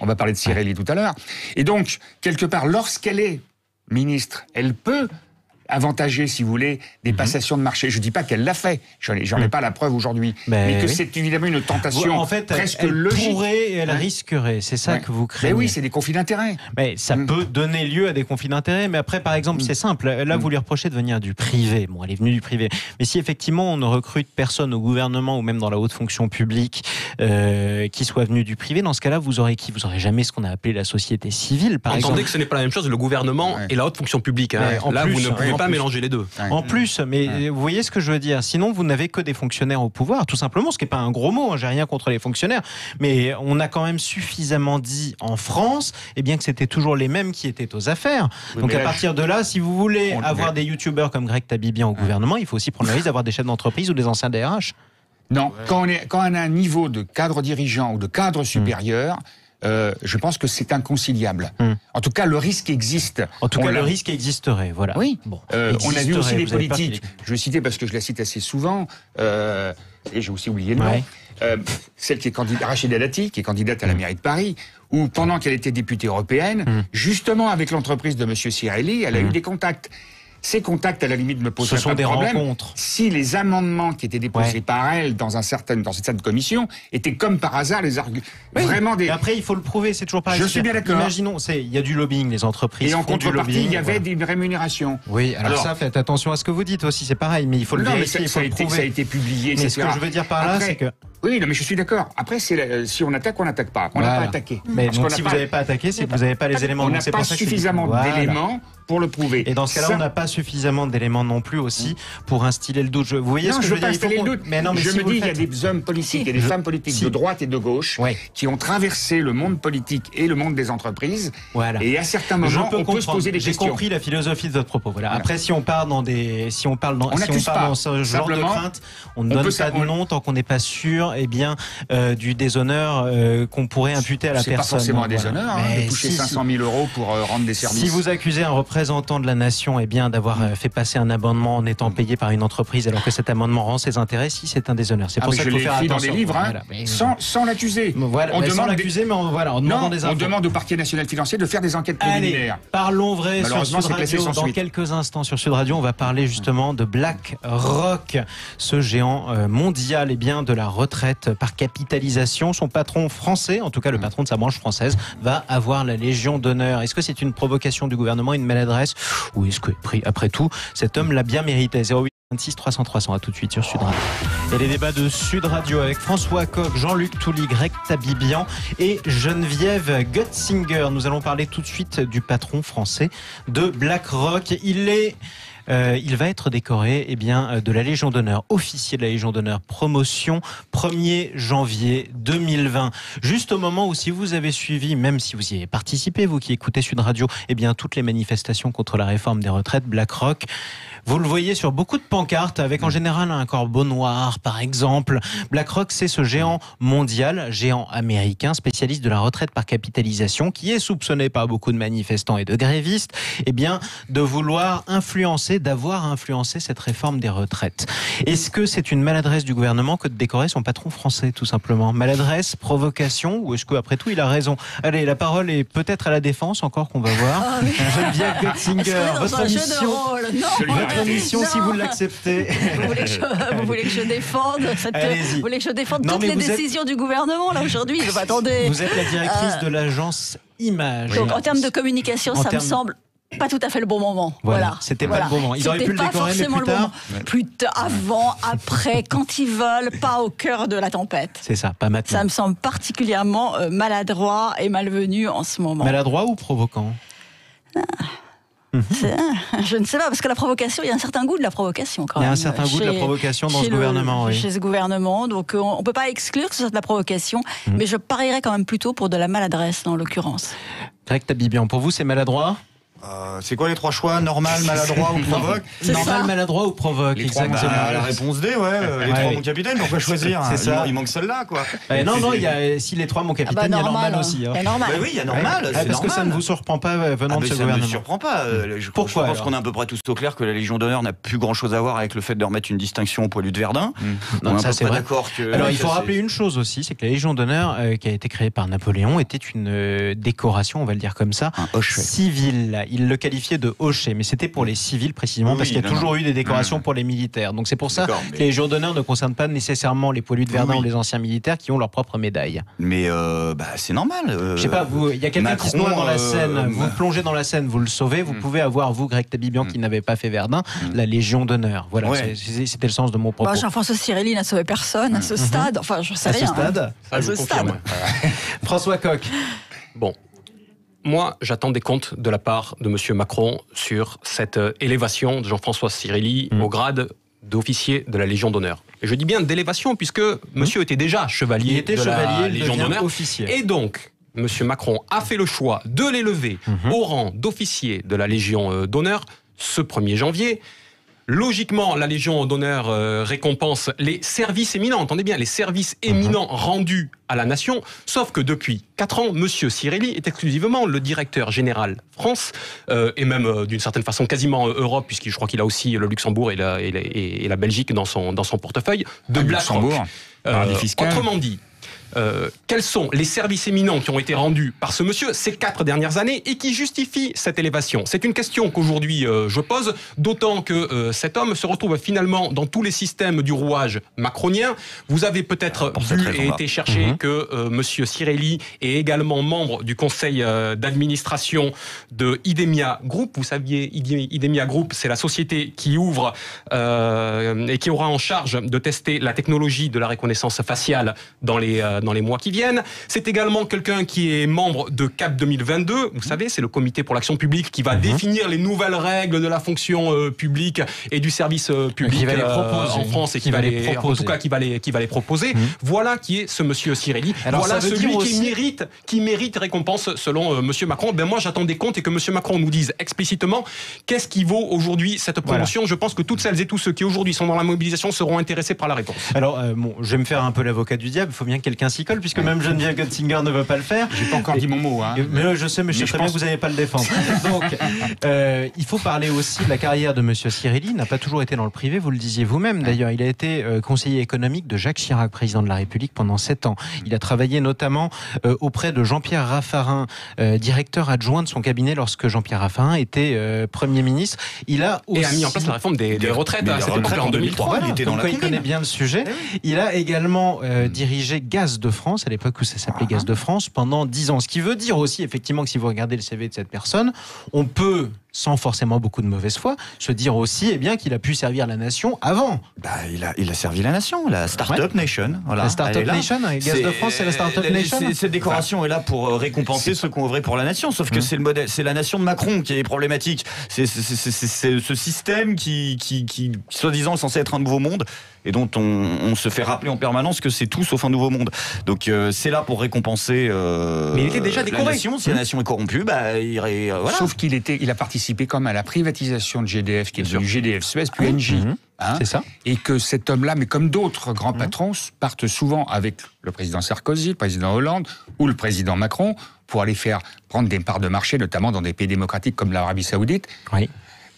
va parler de Cirelli tout à l'heure. Et donc, quelque part, lorsqu'elle est ministre, elle peut avantager, si vous voulez, des passations de marché. Je ne dis pas qu'elle l'a fait, j'en ai pas la preuve aujourd'hui, mais que c'est évidemment une tentation presque logique. Elle pourrait et elle risquerait, c'est ça que vous craignez. Mais oui, c'est des conflits d'intérêts. Mais ça peut donner lieu à des conflits d'intérêts, mais après, par exemple, c'est simple, là vous lui reprochez de venir du privé, bon, elle est venue du privé, mais si effectivement on ne recrute personne au gouvernement ou même dans la haute fonction publique qui soit venu du privé, dans ce cas-là, vous aurez qui ? Vous n'aurez jamais ce qu'on a appelé la société civile, par exemple. Entendez que ce n'est pas la même chose, le gouvernement et la haute fonction publique. Là, vous ne pouvez pas mélanger les deux. En plus, mais vous voyez ce que je veux dire. Sinon, vous n'avez que des fonctionnaires au pouvoir, tout simplement, ce qui n'est pas un gros mot, j'ai rien contre les fonctionnaires, mais on a quand même suffisamment dit en France que c'était toujours les mêmes qui étaient aux affaires. Donc à partir de là, si vous voulez avoir des youtubeurs comme Greg Tabibian au gouvernement, il faut aussi prendre le risque d'avoir des chefs d'entreprise ou des anciens DRH. Non, quand on a un niveau de cadre dirigeant ou de cadre supérieur, je pense que c'est inconciliable. En tout cas, le risque existe. En tout cas, le risque existerait, voilà. Oui. Bon. On a vu aussi les politiques. Je vais citer parce que je la cite assez souvent, et j'ai aussi oublié le nom. Celle qui est candidate, Rachida Dati, qui est candidate à la mairie de Paris, où pendant qu'elle était députée européenne, justement avec l'entreprise de M. Cirelli, elle a eu des contacts. Ces contacts, à la limite, me posent pas de problème. Ce sont des rencontres. Si les amendements qui étaient déposés par elle dans cette certaine commission étaient comme par hasard les arguments. Vraiment des. Et après, il faut le prouver, c'est toujours pareil. Je suis bien d'accord. Imaginons, il y a du lobbying, les entreprises. Et en contrepartie, il y avait une rémunération. Oui, alors ça, faites attention à ce que vous dites aussi, c'est pareil, mais il faut le vérifier, il faut le prouver. Ça a été publié, mais ce que je veux dire par là, c'est que. Oui, non, mais je suis d'accord. Après, si on attaque, on n'attaque pas. On n'a pas attaqué. Mais donc, si vous n'avez pas attaqué, c'est que vous n'avez pas les éléments. On n'a pas suffisamment d'éléments pour le prouver. Et dans ce cas-là, on n'a pas suffisamment d'éléments non plus aussi pour instiller le doute. Vous voyez ce que je veux dire ? Installer le doute. Mais non, mais je me dis, il y a des hommes politiques et des femmes politiques de droite et de gauche qui ont traversé le monde politique et le monde des entreprises. Et à certains moments, on peut se poser des questions. J'ai compris la philosophie de votre propos. Voilà. Après, si on parle dans ce genre de crainte, on ne donne pas de nom tant qu'on n'est pas sûr peur du déshonneur qu'on pourrait imputer à la personne. C'est pas forcément un déshonneur de toucher 500 000 euros pour rendre des services. Si vous accusez un représentant de la nation d'avoir fait passer un amendement en étant payé par une entreprise alors que cet amendement rend ses intérêts, si c'est un déshonneur. C'est pour ça qu'il faut faire attention. Dans des livres, sans l'accuser. On demande l'accuser, mais on demande des infos. On demande au parquet national financier de faire des enquêtes préliminaires. Allez, parlons vrai sur Sud Radio. Dans quelques instants sur Sud Radio, on va parler justement de BlackRock, ce géant mondial de la retraite par capitalisation. Son patron français, en tout cas le patron de sa branche française, va avoir la Légion d'honneur. Est-ce que c'est une provocation du gouvernement, une maladresse, ou est-ce que, après tout, cet homme l'a bien mérité? 0826 300 300, à tout de suite sur Sud Radio. Et les débats de Sud Radio avec François Coq, Jean-Luc Touly, Greg Tabibian et Geneviève Götzinger. Nous allons parler tout de suite du patron français de BlackRock. Il va être décoré de la Légion d'honneur, officier de la Légion d'honneur, promotion 1er janvier 2020. Juste au moment où, si vous avez suivi, même si vous y avez participé, vous qui écoutez Sud Radio, toutes les manifestations contre la réforme des retraites, BlackRock, vous le voyez sur beaucoup de pancartes, avec en général un corbeau noir, par exemple. BlackRock, c'est ce géant mondial, géant américain, spécialiste de la retraite par capitalisation, qui est soupçonné par beaucoup de manifestants et de grévistes, de vouloir d'avoir influencé cette réforme des retraites. Est-ce que c'est une maladresse du gouvernement que de décorer son patron français, tout simplement? Maladresse, provocation, ou est-ce qu'après tout, il a raison? Allez, la parole est peut-être à la défense, encore qu'on va voir. Geneviève Götzinger, votre mission, si vous l'acceptez. Vous voulez que je défende toutes les décisions du gouvernement, là, aujourd'hui? Attendez. Vous êtes la directrice de l'agence Image. Donc, en termes de communication, ça me semble pas tout à fait le bon moment. Voilà. C'était pas le bon moment. Ils auraient pu le décorer, mais plus tard. Plus tard, avant, après, quand ils veulent, pas au cœur de la tempête. C'est ça, pas maintenant. Ça me semble particulièrement maladroit et malvenu en ce moment. Maladroit ou provoquant? Je ne sais pas, parce que la provocation, il y a un certain goût de la provocation quand même. Il y a un certain goût de la provocation dans ce gouvernement, oui. Chez ce gouvernement, donc on ne peut pas exclure que ce soit de la provocation, mais je parierais quand même plutôt pour de la maladresse, en l'occurrence. Greg Tabibian, pour vous, c'est maladroit? C'est quoi les trois choix? Normal, maladroit ou provoque? Normal, maladroit ou provoque? Exactement. La réponse D, les trois, mon capitaine, pourquoi choisir? C'est ça. Il manque celle-là, quoi. Non, si les trois, mon capitaine, il y a normal aussi. Il y a normal. Oui, il y a normal. Parce que ça ne vous surprend pas venant de ce gouvernement. Ça ne me surprend pas. Pourquoi? Je pense qu'on est à peu près tous au clair que la Légion d'honneur n'a plus grand-chose à voir avec le fait de remettre une distinction au poilu de Verdun. Non, ça c'est d'accord que. Alors il faut rappeler une chose aussi, c'est que la Légion d'honneur, qui a été créée par Napoléon, était une décoration, on va le dire comme ça, civile. Il le qualifiait de hocher, mais c'était pour les civils précisément, parce qu'il y a toujours eu des décorations pour les militaires. Donc c'est pour ça que les Légions d'honneur ne concernent pas nécessairement les poilus de Verdun ou les anciens militaires qui ont leur propre médaille. Mais c'est normal. Je sais pas, il y a quelqu'un qui se noie dans la Seine, vous plongez dans la Seine, vous le sauvez, vous pouvez avoir, vous, Greg Tabibian, qui n'avait pas fait Verdun, la Légion d'honneur. Voilà, c'était le sens de mon propos. Jean-François Cirelli n'a sauvé personne à ce stade, enfin je sais rien. À ce stade. François Coq. Bon. Moi, j'attends des comptes de la part de M. Macron sur cette élévation de Jean-François Cirelli au grade d'officier de la Légion d'honneur. Et je dis bien d'élévation, puisque monsieur était déjà chevalier de la Légion d'honneur. Et donc, M. Macron a fait le choix de l'élever au rang d'officier de la Légion d'honneur ce 1er janvier. Logiquement, la Légion d'honneur récompense les services éminents, entendez bien, les services éminents rendus à la nation, sauf que depuis 4 ans, M. Cirelli est exclusivement le directeur général France, et même d'une certaine façon quasiment Europe, puisque je crois qu'il a aussi le Luxembourg et la Belgique dans son portefeuille, de BlackRock. Autrement dit, quels sont les services éminents qui ont été rendus par ce monsieur ces 4 dernières années et qui justifient cette élévation? C'est une question qu'aujourd'hui je pose, d'autant que cet homme se retrouve finalement dans tous les systèmes du rouage macronien. Vous avez peut-être vu et été chercher que monsieur Cirelli est également membre du conseil d'administration de Idemia Group. Vous saviez, Idemia Group, c'est la société qui ouvre et qui aura en charge de tester la technologie de la reconnaissance faciale dans les dans les mois qui viennent. C'est également quelqu'un qui est membre de CAP 2022. Vous savez, c'est le comité pour l'action publique qui va définir les nouvelles règles de la fonction publique et du service public en France et qui va les proposer. Voilà qui est ce monsieur Cirelli. Alors, voilà celui qui mérite récompense selon monsieur Macron. Ben moi, j'attends des comptes et que monsieur Macron nous dise explicitement qu'est-ce qui vaut aujourd'hui cette promotion. Je pense que toutes celles et tous ceux qui aujourd'hui sont dans la mobilisation seront intéressés par la réponse. Alors, je vais me faire un peu l'avocat du diable. Il faut bien que quelqu'un s'y colle, puisque même Geneviève Götzinger ne veut pas le faire. J'ai pas encore dit mon mot. Hein. Mais je sais, mais je sais très bien que vous n'allez pas le défendre. Donc, il faut parler aussi de la carrière de monsieur Cirelli. Il n'a pas toujours été dans le privé, vous le disiez vous-même. D'ailleurs, il a été conseiller économique de Jacques Chirac, président de la République, pendant 7 ans. Il a travaillé notamment auprès de Jean-Pierre Raffarin, directeur adjoint de son cabinet lorsque Jean-Pierre Raffarin était Premier ministre. Il a aussi... Et a mis en place la réforme des retraites. C'était en 2003. Il connaît bien le sujet. Il a également dirigé Gaz de France, à l'époque où ça s'appelait Gaz de France, pendant 10 ans. Ce qui veut dire aussi, effectivement, que si vous regardez le CV de cette personne, on peut, sans forcément beaucoup de mauvaise foi, se dire aussi qu'il a pu servir la nation avant. Il a servi la nation, la Startup Nation. Voilà, la Startup Nation, Gaz de France, c'est la Startup Nation. Cette décoration est là pour récompenser ceux qui ont œuvré pour la nation, sauf que c'est le modèle, c'est la nation de Macron qui est problématique. C'est ce système qui soi-disant est censé être un nouveau monde et dont on se fait rappeler en permanence que c'est tout sauf un nouveau monde. Donc c'est là pour récompenser mais il était déjà décoré. La nation. Si la nation est corrompue, voilà. Sauf qu'il a participé quand même à la privatisation de GDF, qui est devenu GDF Suez, puis Engie. C'est ça. Et que cet homme-là, mais comme d'autres grands patrons, partent souvent avec le président Sarkozy, le président Hollande ou le président Macron pour aller faire prendre des parts de marché, notamment dans des pays démocratiques comme l'Arabie Saoudite. Oui.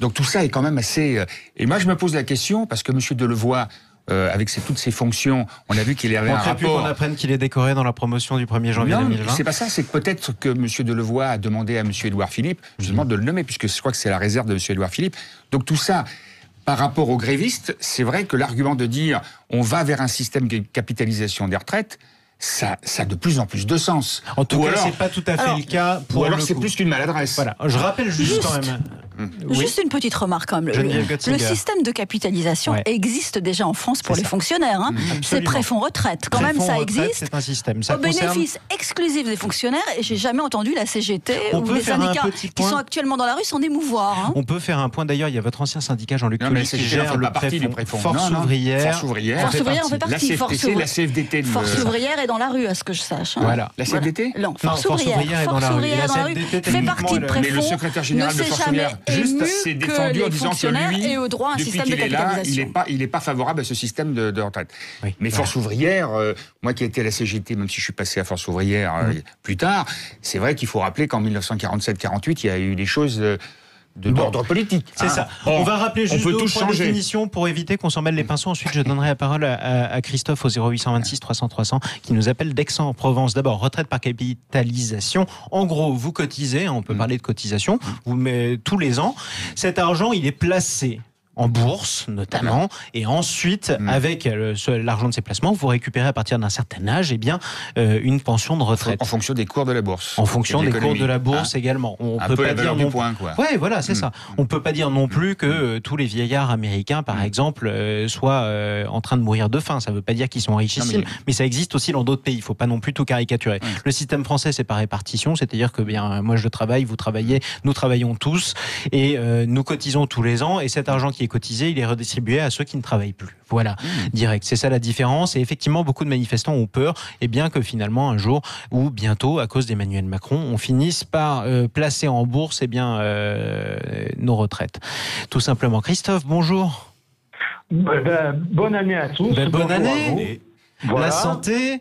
Donc tout ça est quand même assez... Et moi, je me pose la question, parce que M. Delevoye, avec toutes ses fonctions, on a vu qu'il avait un rapport... qu'on apprenne qu'il est décoré dans la promotion du 1er janvier 2020. Non, c'est pas ça, c'est que peut-être que M. Delevoye a demandé à M. Édouard Philippe, justement, de le nommer, puisque je crois que c'est la réserve de M. Édouard Philippe. Donc tout ça... Par rapport aux grévistes, c'est vrai que l'argument de dire on va vers un système de capitalisation des retraites, ça a de plus en plus de sens. En tout cas, c'est pas tout à fait le cas pour ou alors c'est plus qu'une maladresse. Voilà. Je rappelle juste quand même. Juste une petite remarque quand même. Le système de capitalisation existe déjà en France pour les fonctionnaires. C'est préfonds retraite. Quand même, ça existe. C'est un système. Au bénéfice exclusif des fonctionnaires. Et j'ai jamais entendu la CGT ou les syndicats qui sont actuellement dans la rue s'en émouvoir. On peut faire un point. D'ailleurs, il y a votre ancien syndicat Jean-Luc Toulis qui gère le préfonds. Force ouvrière. Force ouvrière en fait partie. La CFDT. Force ouvrière est dans la rue, à ce que je sache. Voilà. La CFDT ? Non, Force ouvrière est dans la rue. Fait partie de préfonds. Mais le secrétaire général de Force ouvrière s'est défendu en disant que lui, depuis qu'il est là, il n'est pas favorable à ce système de retraite. Oui. Mais Force ouvrière, moi qui ai été à la CGT, même si je suis passé à Force ouvrière plus tard, c'est vrai qu'il faut rappeler qu'en 1947-48, il y a eu des choses... d'ordre politique. C'est ça. On va rappeler juste deux définitions pour éviter qu'on s'en mêle les pinceaux. Ensuite, je donnerai la parole à Christophe au 0826 300 300 qui nous appelle d'Aix-en-Provence. D'abord, retraite par capitalisation. En gros, vous cotisez, on peut parler de cotisation, vous mettez tous les ans. Cet argent, il est placé en bourse notamment, et ensuite avec l'argent de ces placements, vous récupérez à partir d'un certain âge une pension de retraite. En fonction des cours de la bourse. En fonction des cours de la bourse également. On peut pas dire non point, quoi. Ouais, voilà, c'est ça. On peut pas dire non plus que tous les vieillards américains, par exemple, soient en train de mourir de faim. Ça veut pas dire qu'ils sont richissimes, mais ça existe aussi dans d'autres pays. Il faut pas non plus tout caricaturer. Le système français, c'est par répartition, c'est-à-dire que moi je travaille, vous travaillez, nous travaillons tous, et nous cotisons tous les ans, et cet argent qui est cotisé, il est redistribué à ceux qui ne travaillent plus. Voilà, direct. C'est ça la différence. Et effectivement, beaucoup de manifestants ont peur, que finalement, un jour ou bientôt, à cause d'Emmanuel Macron, on finisse par placer en bourse nos retraites. Tout simplement. Christophe, bonjour. Bonne année à tous. Bonne année. Voilà. La santé.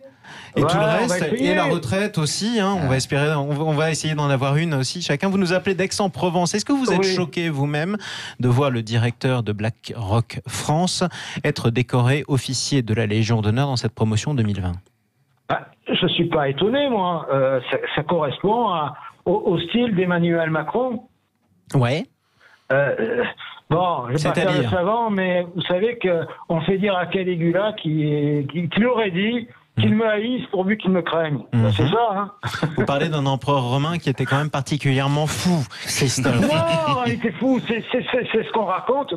Et tout le reste, et la retraite aussi, on va espérer, on va essayer d'en avoir une aussi. Chacun, vous nous appelez d'Aix-en-Provence. Est-ce que vous êtes choqué vous-même de voir le directeur de BlackRock France être décoré officier de la Légion d'honneur dans cette promotion 2020 ? Je ne suis pas étonné, moi. Ça correspond au style d'Emmanuel Macron. Ouais. Bon, je ne vais pas faire le savant, mais vous savez qu'on fait dire à Caligula qui aurait dit qu'ils me haïssent pourvu qu'ils me craignent. C'est ça, hein. Vous parlez d'un empereur romain qui était quand même particulièrement fou, Christophe. Non, il était fou, c'est ce qu'on raconte.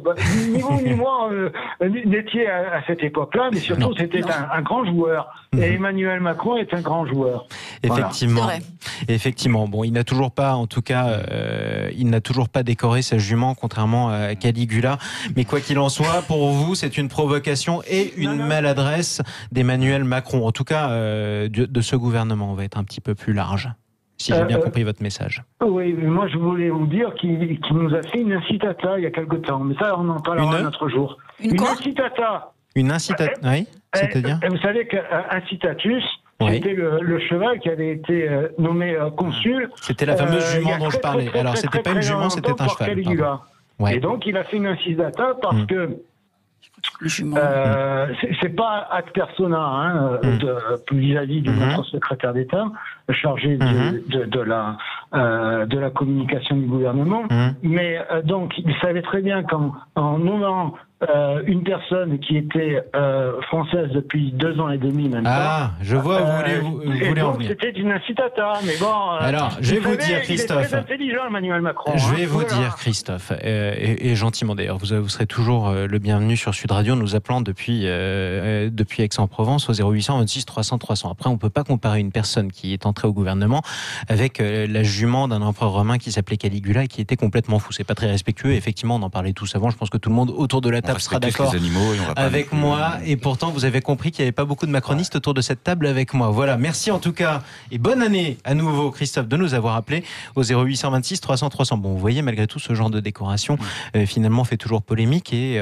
Ni vous ni moi n'étiez à cette époque-là, mais surtout c'était un grand joueur. Et Emmanuel Macron est un grand joueur. Effectivement. Voilà. Effectivement. Bon, il n'a toujours pas, en tout cas, il n'a toujours pas décoré sa jument, contrairement à Caligula. Mais quoi qu'il en soit, pour vous, c'est une provocation et une maladresse d'Emmanuel Macron. En tout cas, de ce gouvernement, on va être un petit peu plus large, si j'ai bien compris votre message. Oui, mais moi je voulais vous dire qu'il nous a fait une incitata il y a quelque temps, mais ça on en parlera un autre jour. Une incitata. Une incitata, oui, c'est-à-dire vous savez qu'incitatus, c'était le cheval qui avait été nommé consul. C'était la fameuse jument dont je parlais. Alors c'était pas une jument, c'était un cheval. Et donc il a fait une incitata parce que c'est pas ad persona, vis-à-vis de notre secrétaire d'État chargé de la communication du gouvernement, mais donc il savait très bien qu'en nommant une personne qui était française depuis 2 ans et demi maintenant. Ah, je vois où vous voulez en venir. C'était une incitata, mais bon. Alors, je vais vous dire, Christophe. Il est très intelligent, Emmanuel Macron. Je vais vous dire, Christophe, et gentiment d'ailleurs, vous serez toujours le bienvenu sur Sud Radio, nous appelant depuis Aix-en-Provence au 0800 26 300 300. Après, on peut pas comparer une personne qui est entrée au gouvernement avec la jument d'un empereur romain qui s'appelait Caligula et qui était complètement fou. C'est pas très respectueux. Effectivement, on en parlait tous avant. Je pense que tout le monde autour de la table sera d'accord avec moi. Et pourtant, vous avez compris qu'il n'y avait pas beaucoup de macronistes autour de cette table avec moi. Voilà. Merci en tout cas. Et bonne année à nouveau, Christophe, de nous avoir appelés au 0826 300 300. Bon, vous voyez, malgré tout, ce genre de décoration, finalement, fait toujours polémique et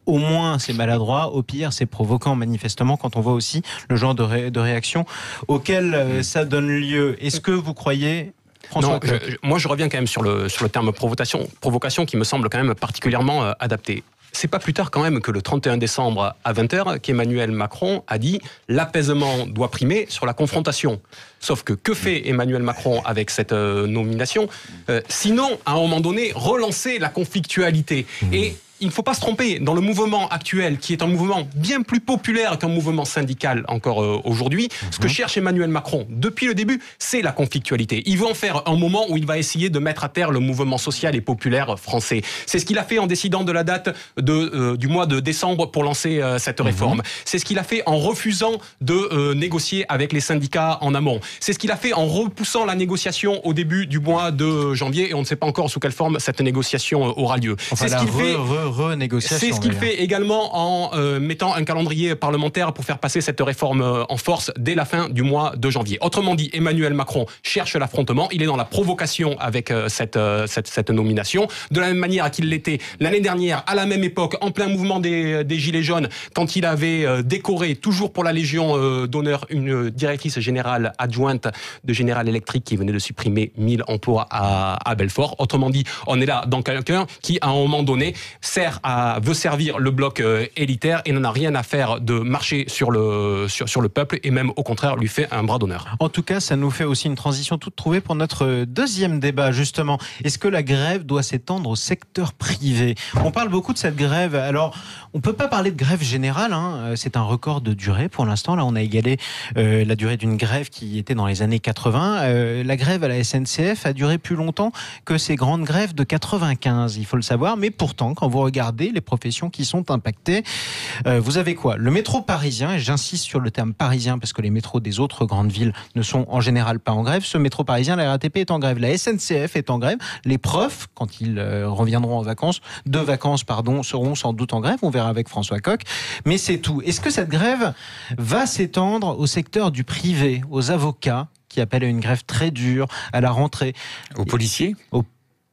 au moins, c'est maladroit. Au pire, c'est provoquant, manifestement, quand on voit aussi le genre de réaction auquel ça donne lieu. Est-ce que vous croyez... Non, moi je reviens quand même sur le terme provocation qui me semble quand même particulièrement adapté. C'est pas plus tard quand même que le 31 décembre à 20h qu'Emmanuel Macron a dit « l'apaisement doit primer sur la confrontation ». Sauf que fait Emmanuel Macron avec cette nomination ? Sinon, à un moment donné, relancer la conflictualité. Et il ne faut pas se tromper, dans le mouvement actuel, qui est un mouvement bien plus populaire qu'un mouvement syndical encore aujourd'hui, ce que cherche Emmanuel Macron depuis le début, c'est la conflictualité. Il veut en faire un moment où il va essayer de mettre à terre le mouvement social et populaire français. C'est ce qu'il a fait en décidant de la date du mois de décembre pour lancer cette réforme. C'est ce qu'il a fait en refusant de négocier avec les syndicats en amont. C'est ce qu'il a fait en repoussant la négociation au début du mois de janvier, et on ne sait pas encore sous quelle forme cette négociation aura lieu. Enfin, c'est ce qu'il fait... renégociation. C'est ce qu'il fait également en mettant un calendrier parlementaire pour faire passer cette réforme en force dès la fin du mois de janvier. Autrement dit, Emmanuel Macron cherche l'affrontement, il est dans la provocation avec cette nomination, de la même manière qu'il l'était l'année dernière, à la même époque, en plein mouvement des Gilets jaunes, quand il avait décoré, toujours pour la Légion d'honneur, une directrice générale adjointe de General Electric qui venait de supprimer 1000 emplois à Belfort. Autrement dit, on est là dans quelqu'un qui, à un moment donné, veut servir le bloc élitaire et n'en a rien à faire de marcher sur le peuple, et même au contraire lui fait un bras d'honneur. En tout cas, ça nous fait aussi une transition toute trouvée pour notre deuxième débat, justement. Est-ce que la grève doit s'étendre au secteur privé ? On parle beaucoup de cette grève. Alors, on ne peut pas parler de grève générale, hein. C'est un record de durée pour l'instant. Là, on a égalé la durée d'une grève qui était dans les années 80. La grève à la SNCF a duré plus longtemps que ces grandes grèves de 95, il faut le savoir. Mais pourtant, quand vous regardez les professions qui sont impactées, vous avez quoi ? Le métro parisien, et j'insiste sur le terme parisien parce que les métros des autres grandes villes ne sont en général pas en grève. Ce métro parisien, la RATP est en grève, la SNCF est en grève, les profs, quand ils reviendront de vacances, seront sans doute en grève, on verra avec François Coq, mais c'est tout. Est-ce que cette grève va s'étendre au secteur du privé, aux avocats qui appellent à une grève très dure à la rentrée ? Aux policiers ?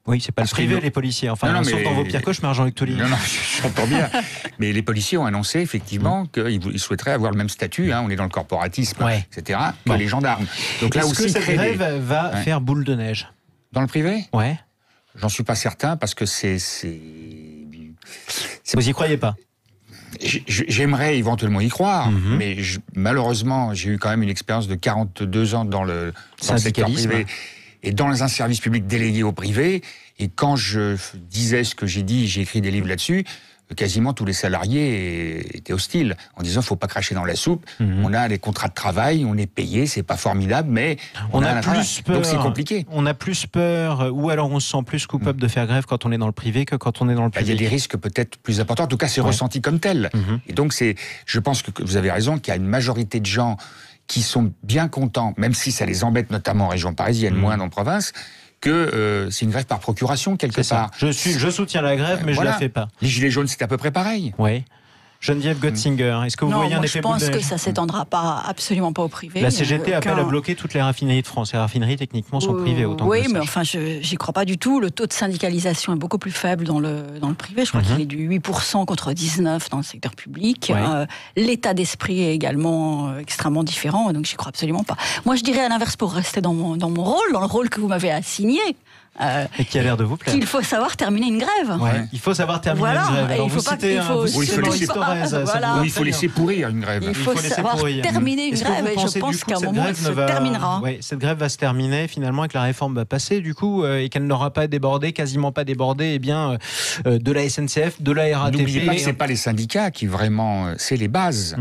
Oui, c'est pas le privé, les policiers. Enfin, non, sauf dans vos pires cauchemars, Jean-Luc Touly. Non, j'entends bien. Mais les policiers ont annoncé, effectivement, qu'ils souhaiteraient avoir le même statut, on est dans le corporatisme, etc., que les gendarmes. Donc là aussi, que cette grève va faire boule de neige ? Dans le privé ? Ouais. J'en suis pas certain, parce que Vous y croyez pas ? J'aimerais éventuellement y croire, mais malheureusement, j'ai eu quand même une expérience de 42 ans dans le secteur privé. Et dans un service public délégué au privé, et quand je disais ce que j'ai dit, j'ai écrit des livres là-dessus, quasiment tous les salariés étaient hostiles, en disant faut pas cracher dans la soupe, on a des contrats de travail, on est payé, c'est pas formidable, mais on a plus peur. Donc c'est compliqué. On a plus peur, ou alors on se sent plus coupable de faire grève quand on est dans le privé que quand on est dans le public. Il y a des risques peut-être plus importants, en tout cas c'est ressenti comme tel. Et donc je pense que vous avez raison, qu'il y a une majorité de gens qui sont bien contents, même si ça les embête notamment en région parisienne, moins en province, que c'est une grève par procuration quelque part. Je soutiens la grève, mais je la fais pas. Les Gilets jaunes, c'est à peu près pareil. Oui. Geneviève Götzinger, est-ce que vous voyez un effet boule de neige ? Je pense que ça s'étendra absolument pas au privé. La CGT appelle à bloquer toutes les raffineries de France. Les raffineries, techniquement, sont privées. Oui, mais enfin, j'y crois pas du tout. Le taux de syndicalisation est beaucoup plus faible dans le privé. Je crois qu'il est du 8% contre 19% dans le secteur public. L'état d'esprit est également extrêmement différent, donc j'y crois absolument pas. Moi, je dirais à l'inverse, pour rester dans mon rôle, dans le rôle que vous m'avez assigné, et qui a l'air de vous plaire. Qu'il faut savoir terminer une grève. Il faut savoir terminer une grève. Alors vous citez il faut laisser pourrir une grève. Il faut savoir terminer une grève, et je pense qu'à un moment, elle se terminera. Cette grève va se terminer finalement et que la réforme va passer du coup, et qu'elle n'aura pas débordé, quasiment pas débordé, de la SNCF, de la RATP. N'oubliez pas que c'est pas les syndicats qui vraiment, c'est les bases.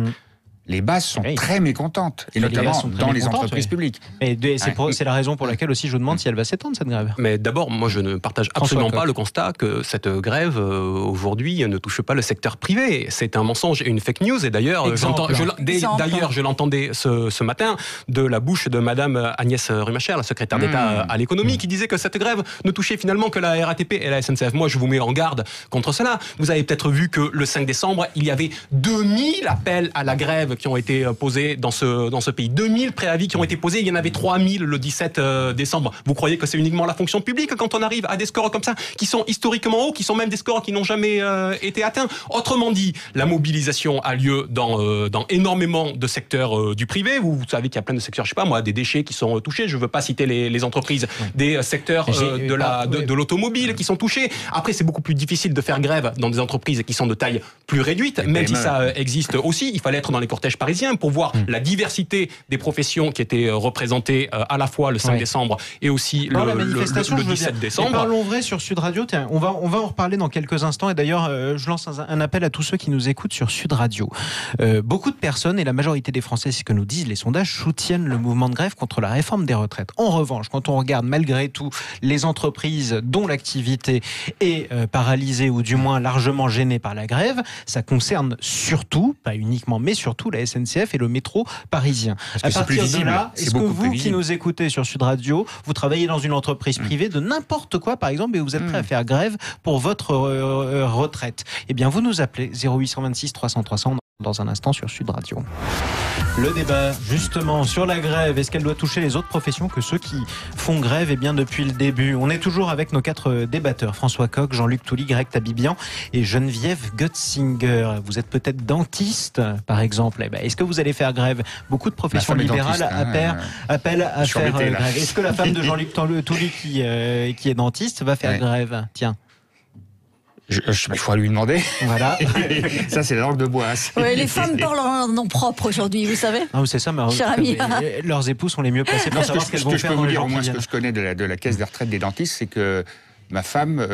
Les bases sont très mécontentes, et notamment dans les entreprises publiques. Et c'est la raison pour laquelle aussi je vous demande si elle va s'étendre, cette grève. Mais d'abord, moi je ne partage absolument pas le constat que cette grève aujourd'hui ne touche pas le secteur privé. C'est un mensonge et une fake news. Et d'ailleurs, je l'entendais ce matin de la bouche de Madame Agnès Rumacher, la secrétaire d'État à l'économie, qui disait que cette grève ne touchait finalement que la RATP et la SNCF. Moi, je vous mets en garde contre cela. Vous avez peut-être vu que le 5 décembre, il y avait 2000 appels à la grève qui ont été posés dans ce pays. 2000 préavis qui ont été posés, il y en avait 3000 le 17 décembre. Vous croyez que c'est uniquement la fonction publique quand on arrive à des scores comme ça, qui sont historiquement hauts, qui sont même des scores qui n'ont jamais été atteints? Autrement dit, la mobilisation a lieu dans énormément de secteurs du privé. Vous savez qu'il y a plein de secteurs, je sais pas moi, des déchets qui sont touchés, je veux pas citer les entreprises, des secteurs de l'automobile qui sont touchés. Après, c'est beaucoup plus difficile de faire grève dans des entreprises qui sont de taille plus réduite, même si ça existe aussi. Il fallait être dans les cortèges parisiens pour voir la diversité des professions qui étaient représentées à la fois le 5 décembre et aussi le 17 décembre. Parlons vrai sur Sud Radio. Tiens, on va en reparler dans quelques instants. Et d'ailleurs, je lance un appel à tous ceux qui nous écoutent sur Sud Radio. Beaucoup de personnes, et la majorité des Français, c'est ce que nous disent les sondages, soutiennent le mouvement de grève contre la réforme des retraites. En revanche, quand on regarde malgré tout les entreprises dont l'activité est paralysée ou du moins largement gênée par la grève, ça concerne surtout, pas uniquement, mais surtout la SNCF et le métro parisien. À partir de là, est-ce que vous qui nous écoutez sur Sud Radio, vous travaillez dans une entreprise privée de n'importe quoi par exemple et vous êtes prêt à faire grève pour votre retraite? Eh bien vous nous appelez 0826 300 300 dans un instant sur Sud Radio. Le débat justement sur la grève, est-ce qu'elle doit toucher les autres professions que ceux qui font grève? Eh bien depuis le début, on est toujours avec nos 4 débatteurs, François Coq, Jean-Luc Touly, Greg Tabibian et Geneviève Götzinger. Vous êtes peut-être dentiste par exemple, est-ce que vous allez faire grève? Beaucoup de professions libérales appellent à faire grève. Est-ce que la femme de Jean-Luc Touly qui est dentiste va faire grève? Tiens. Il faudra lui demander. Voilà. Ça, c'est la langue de bois. Oui, les femmes parlent en nom propre aujourd'hui, vous savez. Ah, c'est ça, mais leurs époux sont les mieux placés pour savoir ce qu'elles vont faire. Ce que je peux vous dire, au moins, ce que je connais de la caisse des retraites des dentistes, c'est que ma femme,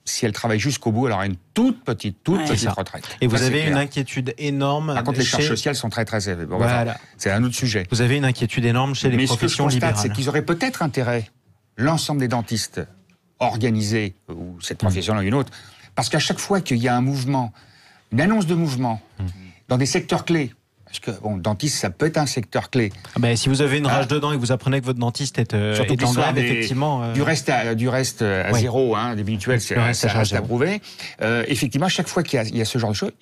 si elle travaille jusqu'au bout, elle aura une toute petite retraite. Et vous avez une inquiétude énorme. Par contre, les charges sociales sont très très élevées. Bon, voilà. C'est un autre sujet. Vous avez une inquiétude énorme chez les professions libérales. Mais ce que je constate, c'est qu'ils auraient peut-être intérêt, l'ensemble des dentistes organisés, ou cette profession-là ou une autre, parce qu'à chaque fois qu'il y a un mouvement, une annonce de mouvement, dans des secteurs clés, parce que, dentiste, ça peut être un secteur clé. Si vous avez une rage de dents et que vous apprenez que votre dentiste est en grève, effectivement... Du reste à zéro, des mutuelles, ça reste à prouver. Effectivement, chaque fois qu'il y a ce genre de choses,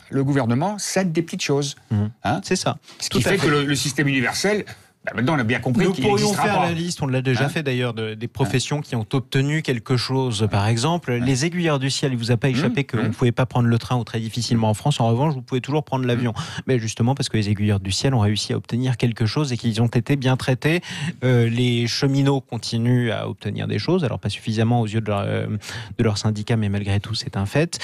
le gouvernement cède des petites choses. C'est ça. Ce qui fait que le système universel... maintenant, on a bien compris qu'il pourrions faire la liste, on l'a déjà fait d'ailleurs, des professions qui ont obtenu quelque chose. Par exemple, les aiguilleurs du ciel, il ne vous a pas échappé que vous ne pouvez pas prendre le train ou très difficilement en France. En revanche, vous pouvez toujours prendre l'avion. Mais justement, parce que les aiguilleurs du ciel ont réussi à obtenir quelque chose et qu'ils ont été bien traités. Les cheminots continuent à obtenir des choses, alors pas suffisamment aux yeux de leur syndicat, mais malgré tout, c'est un fait.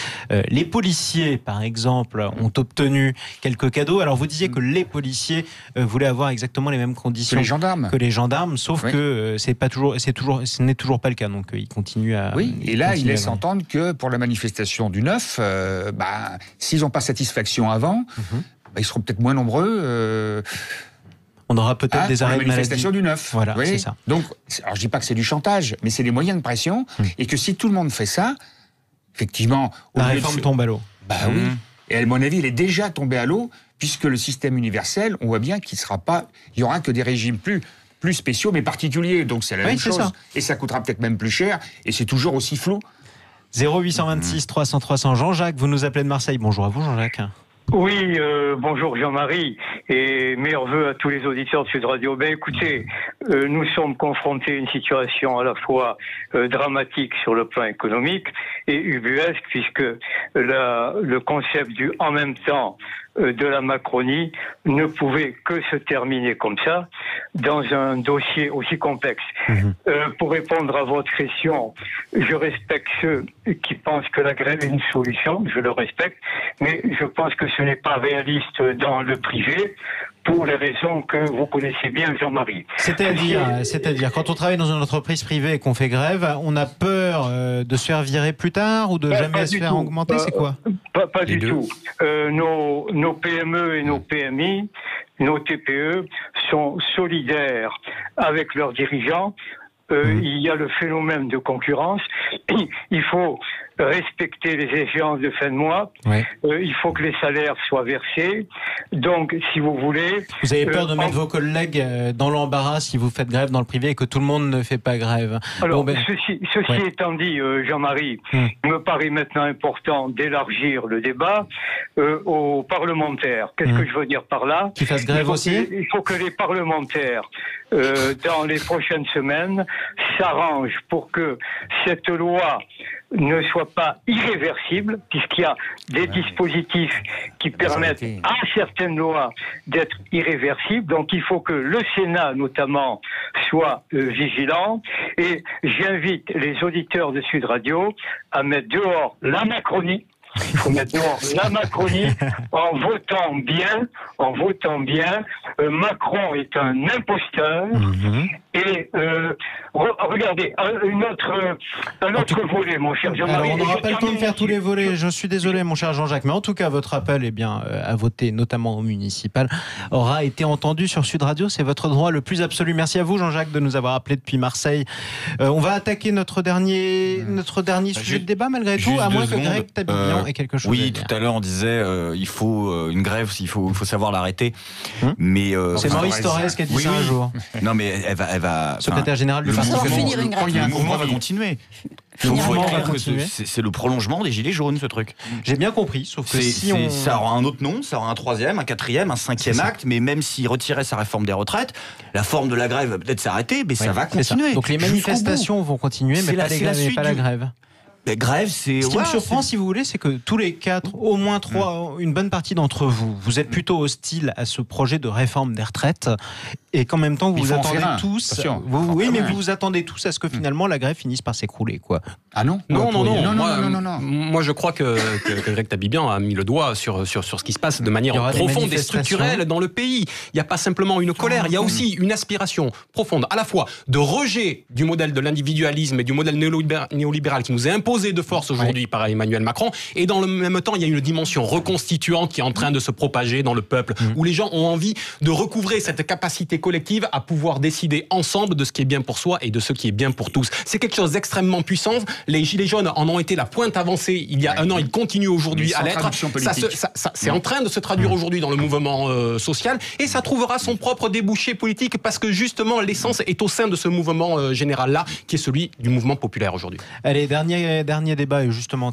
Les policiers, par exemple, ont obtenu quelques cadeaux. Alors, vous disiez que les policiers voulaient avoir exactement les mêmes conditions conditions que les gendarmes, sauf que ce n'est toujours pas le cas. Donc il continue à... Oui, et là, il laisse entendre que pour la manifestation du 9, s'ils n'ont pas satisfaction avant, ils seront peut-être moins nombreux... On aura peut-être des arrêts de manifestation du 9. Voilà, c'est ça. Donc, alors je dis pas que c'est du chantage, mais c'est des moyens de pression, et que si tout le monde fait ça, effectivement... La réforme tombe à l'eau. Oui. Et à mon avis, elle est déjà tombée à l'eau, puisque le système universel, on voit bien qu'il y aura que des régimes plus spéciaux, mais particuliers. Donc c'est la même chose. Ça. Et ça coûtera peut-être même plus cher, et c'est toujours aussi flou. 0826 300 300. Jean-Jacques, vous nous appelez de Marseille. Bonjour à vous, Jean-Jacques. Oui, bonjour Jean-Marie et meilleurs vœux à tous les auditeurs de Sud Radio. Écoutez, nous sommes confrontés à une situation à la fois dramatique sur le plan économique et ubuesque, puisque le concept du « en même temps » de la Macronie ne pouvait que se terminer comme ça dans un dossier aussi complexe. Pour répondre à votre question, je respecte ceux qui pensent que la grève est une solution, je le respecte, mais je pense que ce n'est pas réaliste dans le privé pour les raisons que vous connaissez bien, Jean-Marie. C'est-à-dire, quand on travaille dans une entreprise privée et qu'on fait grève, on a peur de se faire virer plus tard ou de jamais se faire augmenter, c'est quoi ? Pas du tout. Nos PME et nos PMI, nos TPE sont solidaires avec leurs dirigeants. Il y a le phénomène de concurrence. Il faut respecter les échéances de fin de mois. Il faut que les salaires soient versés. Donc, si vous voulez... Vous avez peur de mettre vos collègues dans l'embarras si vous faites grève dans le privé et que tout le monde ne fait pas grève. Alors, ceci étant dit, Jean-Marie, il me paraît maintenant important d'élargir le débat aux parlementaires. Qu'est-ce que je veux dire par là ? Qui fassent grève aussi ? Il faut que les parlementaires, dans les prochaines semaines, s'arrangent pour que cette loi ne soit pas irréversible, puisqu'il y a des dispositifs qui permettent à certaines lois d'être irréversibles. Donc il faut que le Sénat, notamment, soit vigilant. Et j'invite les auditeurs de Sud Radio à mettre dehors la Macronie. Il faut mettre dehors la Macronie en votant bien. Macron est un imposteur. Et regardez, un autre volet, mon cher Jean-Marie. Alors, on n'aura pas le temps de faire tous les volets. Je suis désolé, mon cher Jean-Jacques. Mais en tout cas, votre appel, à voter, notamment au municipal, aura été entendu sur Sud Radio. C'est votre droit le plus absolu. Merci à vous, Jean-Jacques, de nous avoir appelé depuis Marseille. On va attaquer notre dernier sujet de débat, malgré tout, à moins que Greg Tabignan ait quelque chose à dire. Oui, tout à l'heure, on disait il faut une grève, il faut savoir l'arrêter. Mais c'est Maurice Thorez qui a dit ça un jour. Non, mais elle va secrétaire général du parti. Le mouvement va continuer. C'est le prolongement des Gilets jaunes, ce truc. J'ai bien compris, sauf que ça aura un autre nom, ça aura un troisième, un quatrième, un cinquième acte, mais même s'il retirait sa réforme des retraites, la forme de la grève va peut-être s'arrêter, mais ça va continuer. Donc les manifestations vont continuer, mais pas la grève. Grève, c'est... Ce qui me surprend, si vous voulez, c'est que tous les quatre, au moins trois, une bonne partie d'entre vous êtes plutôt hostiles à ce projet de réforme des retraites, et qu'en même temps, vous attendez tous... mais vous vous attendez tous à ce que finalement la grève finisse par s'écrouler, quoi. Ah non ? Non. Moi, je crois que Greg Tabignan a mis le doigt sur ce qui se passe de manière profonde et structurelle dans le pays. Il n'y a pas simplement une colère, il y a aussi une aspiration profonde, à la fois de rejet du modèle de l'individualisme et du modèle néolibéral qui nous est imposé de force aujourd'hui par Emmanuel Macron, et dans le même temps il y a une dimension reconstituante qui est en train de se propager dans le peuple, où les gens ont envie de recouvrer cette capacité collective à pouvoir décider ensemble de ce qui est bien pour soi et de ce qui est bien pour tous. C'est quelque chose d'extrêmement puissant. Les Gilets jaunes en ont été la pointe avancée il y a un an, ils continuent aujourd'hui à l'être. C'est en train de se traduire aujourd'hui dans le mouvement social, et ça trouvera son propre débouché politique, parce que justement l'essence est au sein de ce mouvement général-là, qui est celui du mouvement populaire aujourd'hui. Allez, dernier débat, et justement,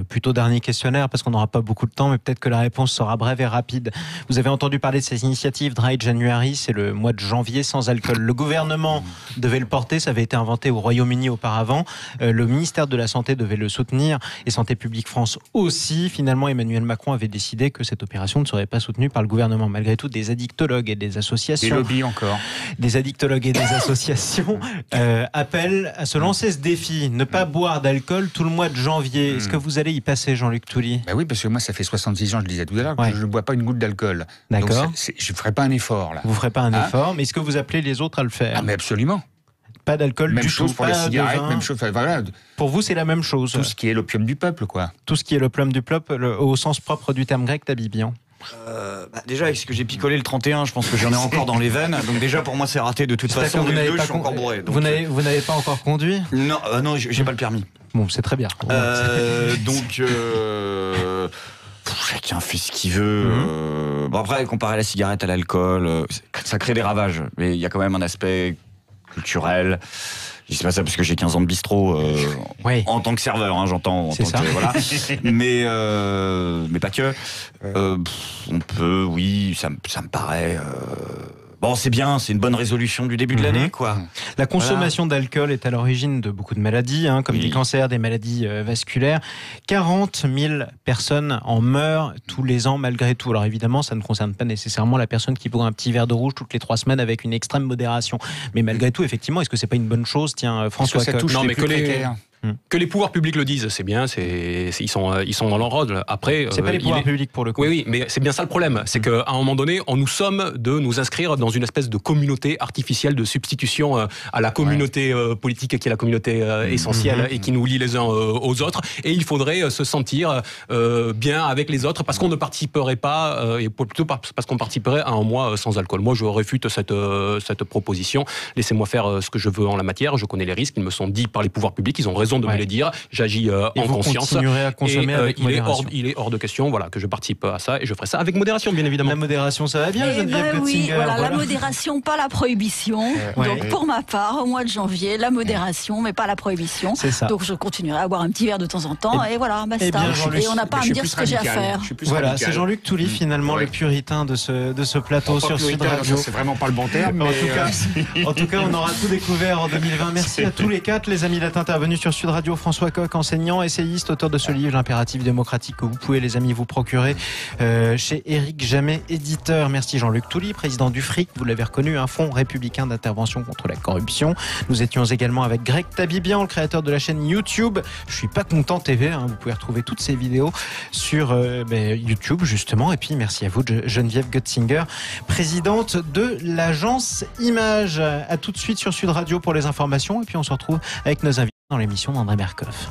plutôt dernier questionnaire, parce qu'on n'aura pas beaucoup de temps, mais peut-être que la réponse sera brève et rapide. Vous avez entendu parler de ces initiatives Dry January, c'est le mois de janvier sans alcool. Le gouvernement devait le porter, ça avait été inventé au Royaume-Uni auparavant. Le ministère de la Santé devait le soutenir, et Santé publique France aussi. Finalement, Emmanuel Macron avait décidé que cette opération ne serait pas soutenue par le gouvernement. Malgré tout, des addictologues et des associations... Des lobbies encore. Des addictologues et des associations appellent à se lancer ce défi. Ne pas boire d'alcool d'alcool tout le mois de janvier. Est-ce que vous allez y passer, Jean-Luc Touly? Oui, parce que moi, ça fait 66 ans, je le disais tout à l'heure, que je ne bois pas une goutte d'alcool. D'accord. Donc, je ne ferai pas un effort, là. Vous ne ferez pas un effort, mais est-ce que vous appelez les autres à le faire? Ah, mais absolument. Pas d'alcool du tout. Même chose pour les cigarettes, même chose. Voilà. Pour vous, c'est la même chose. Tout ce qui est l'opium du peuple, quoi. Tout ce qui est l'opium du peuple, au sens propre du terme grec, Tabibian. Déjà, avec ce que j'ai picolé le 31, je pense que j'en ai encore dans les veines. Donc déjà, pour moi, c'est raté. De toute façon, vous n'avez je suis encore bourré. Vous n'avez pas encore conduit? Non, non, j'ai pas le permis. Bon, c'est très bien. Donc, chacun fait ce qu'il veut. Bon, après, comparer la cigarette à l'alcool, ça crée des ravages. Mais il y a quand même un aspect culturel. Je dis pas ça parce que j'ai 15 ans de bistrot en tant que serveur, hein, j'entends. C'est ça. Voilà. mais pas que. On peut, oui, ça me paraît. Bon, c'est bien, c'est une bonne résolution du début de l'année, quoi. La consommation d'alcool est à l'origine de beaucoup de maladies, comme des cancers, des maladies vasculaires. 40 000 personnes en meurent tous les ans, malgré tout. Alors évidemment, ça ne concerne pas nécessairement la personne qui boit un petit verre de rouge toutes les 3 semaines avec une extrême modération. Mais malgré tout, effectivement, est-ce que c'est pas une bonne chose? Tiens, François Coq. Non, mais que les pouvoirs publics le disent, c'est bien, ils sont dans leur rôle. Après, c'est pas les pouvoirs publics pour le coup. Oui, mais c'est bien ça le problème, c'est qu'à un moment donné, on nous somme de nous inscrire dans une espèce de communauté artificielle de substitution à la communauté politique qui est la communauté essentielle et qui nous lie les uns aux autres. Et il faudrait se sentir bien avec les autres parce qu'on ne participerait pas, et plutôt parce qu'on participerait à un mois sans alcool. Moi, je réfute cette proposition. Laissez-moi faire ce que je veux en la matière. Je connais les risques, ils me sont dit par les pouvoirs publics, ils ont raison de me les dire, j'agis en conscience. À consommer avec modération. Il est hors de question que je participe à ça et je ferai ça avec modération, bien évidemment. La modération, ça va bien, Geneviève oui, la modération, pas la prohibition. Donc pour ma part, au mois de janvier, la modération, mais pas la prohibition. Donc je continuerai à boire un petit verre de temps en temps et voilà, basta. Et on n'a pas à me dire ce que j'ai à faire. Voilà, c'est Jean-Luc Touly finalement, le puritain de ce plateau sur Sud Radio. C'est vraiment pas le bon terme. En tout cas, on aura tout découvert en 2020. Merci à tous les 4, les amis d'être intervenus sur Sud Radio. François Coq, enseignant, essayiste, auteur de ce livre, L'impératif démocratique, que vous pouvez, les amis, vous procurer chez Éric Jamet, éditeur. Merci Jean-Luc Touly, président du FRIC, vous l'avez reconnu, un fonds républicain d'intervention contre la corruption. Nous étions également avec Greg Tabibian, le créateur de la chaîne YouTube Je suis pas content TV. Vous pouvez retrouver toutes ces vidéos sur YouTube, justement. Et puis, merci à vous, Geneviève Götzinger, présidente de l'agence Image. À tout de suite sur Sud Radio pour les informations. Et puis, on se retrouve avec nos invités dans l'émission d'André Berkoff.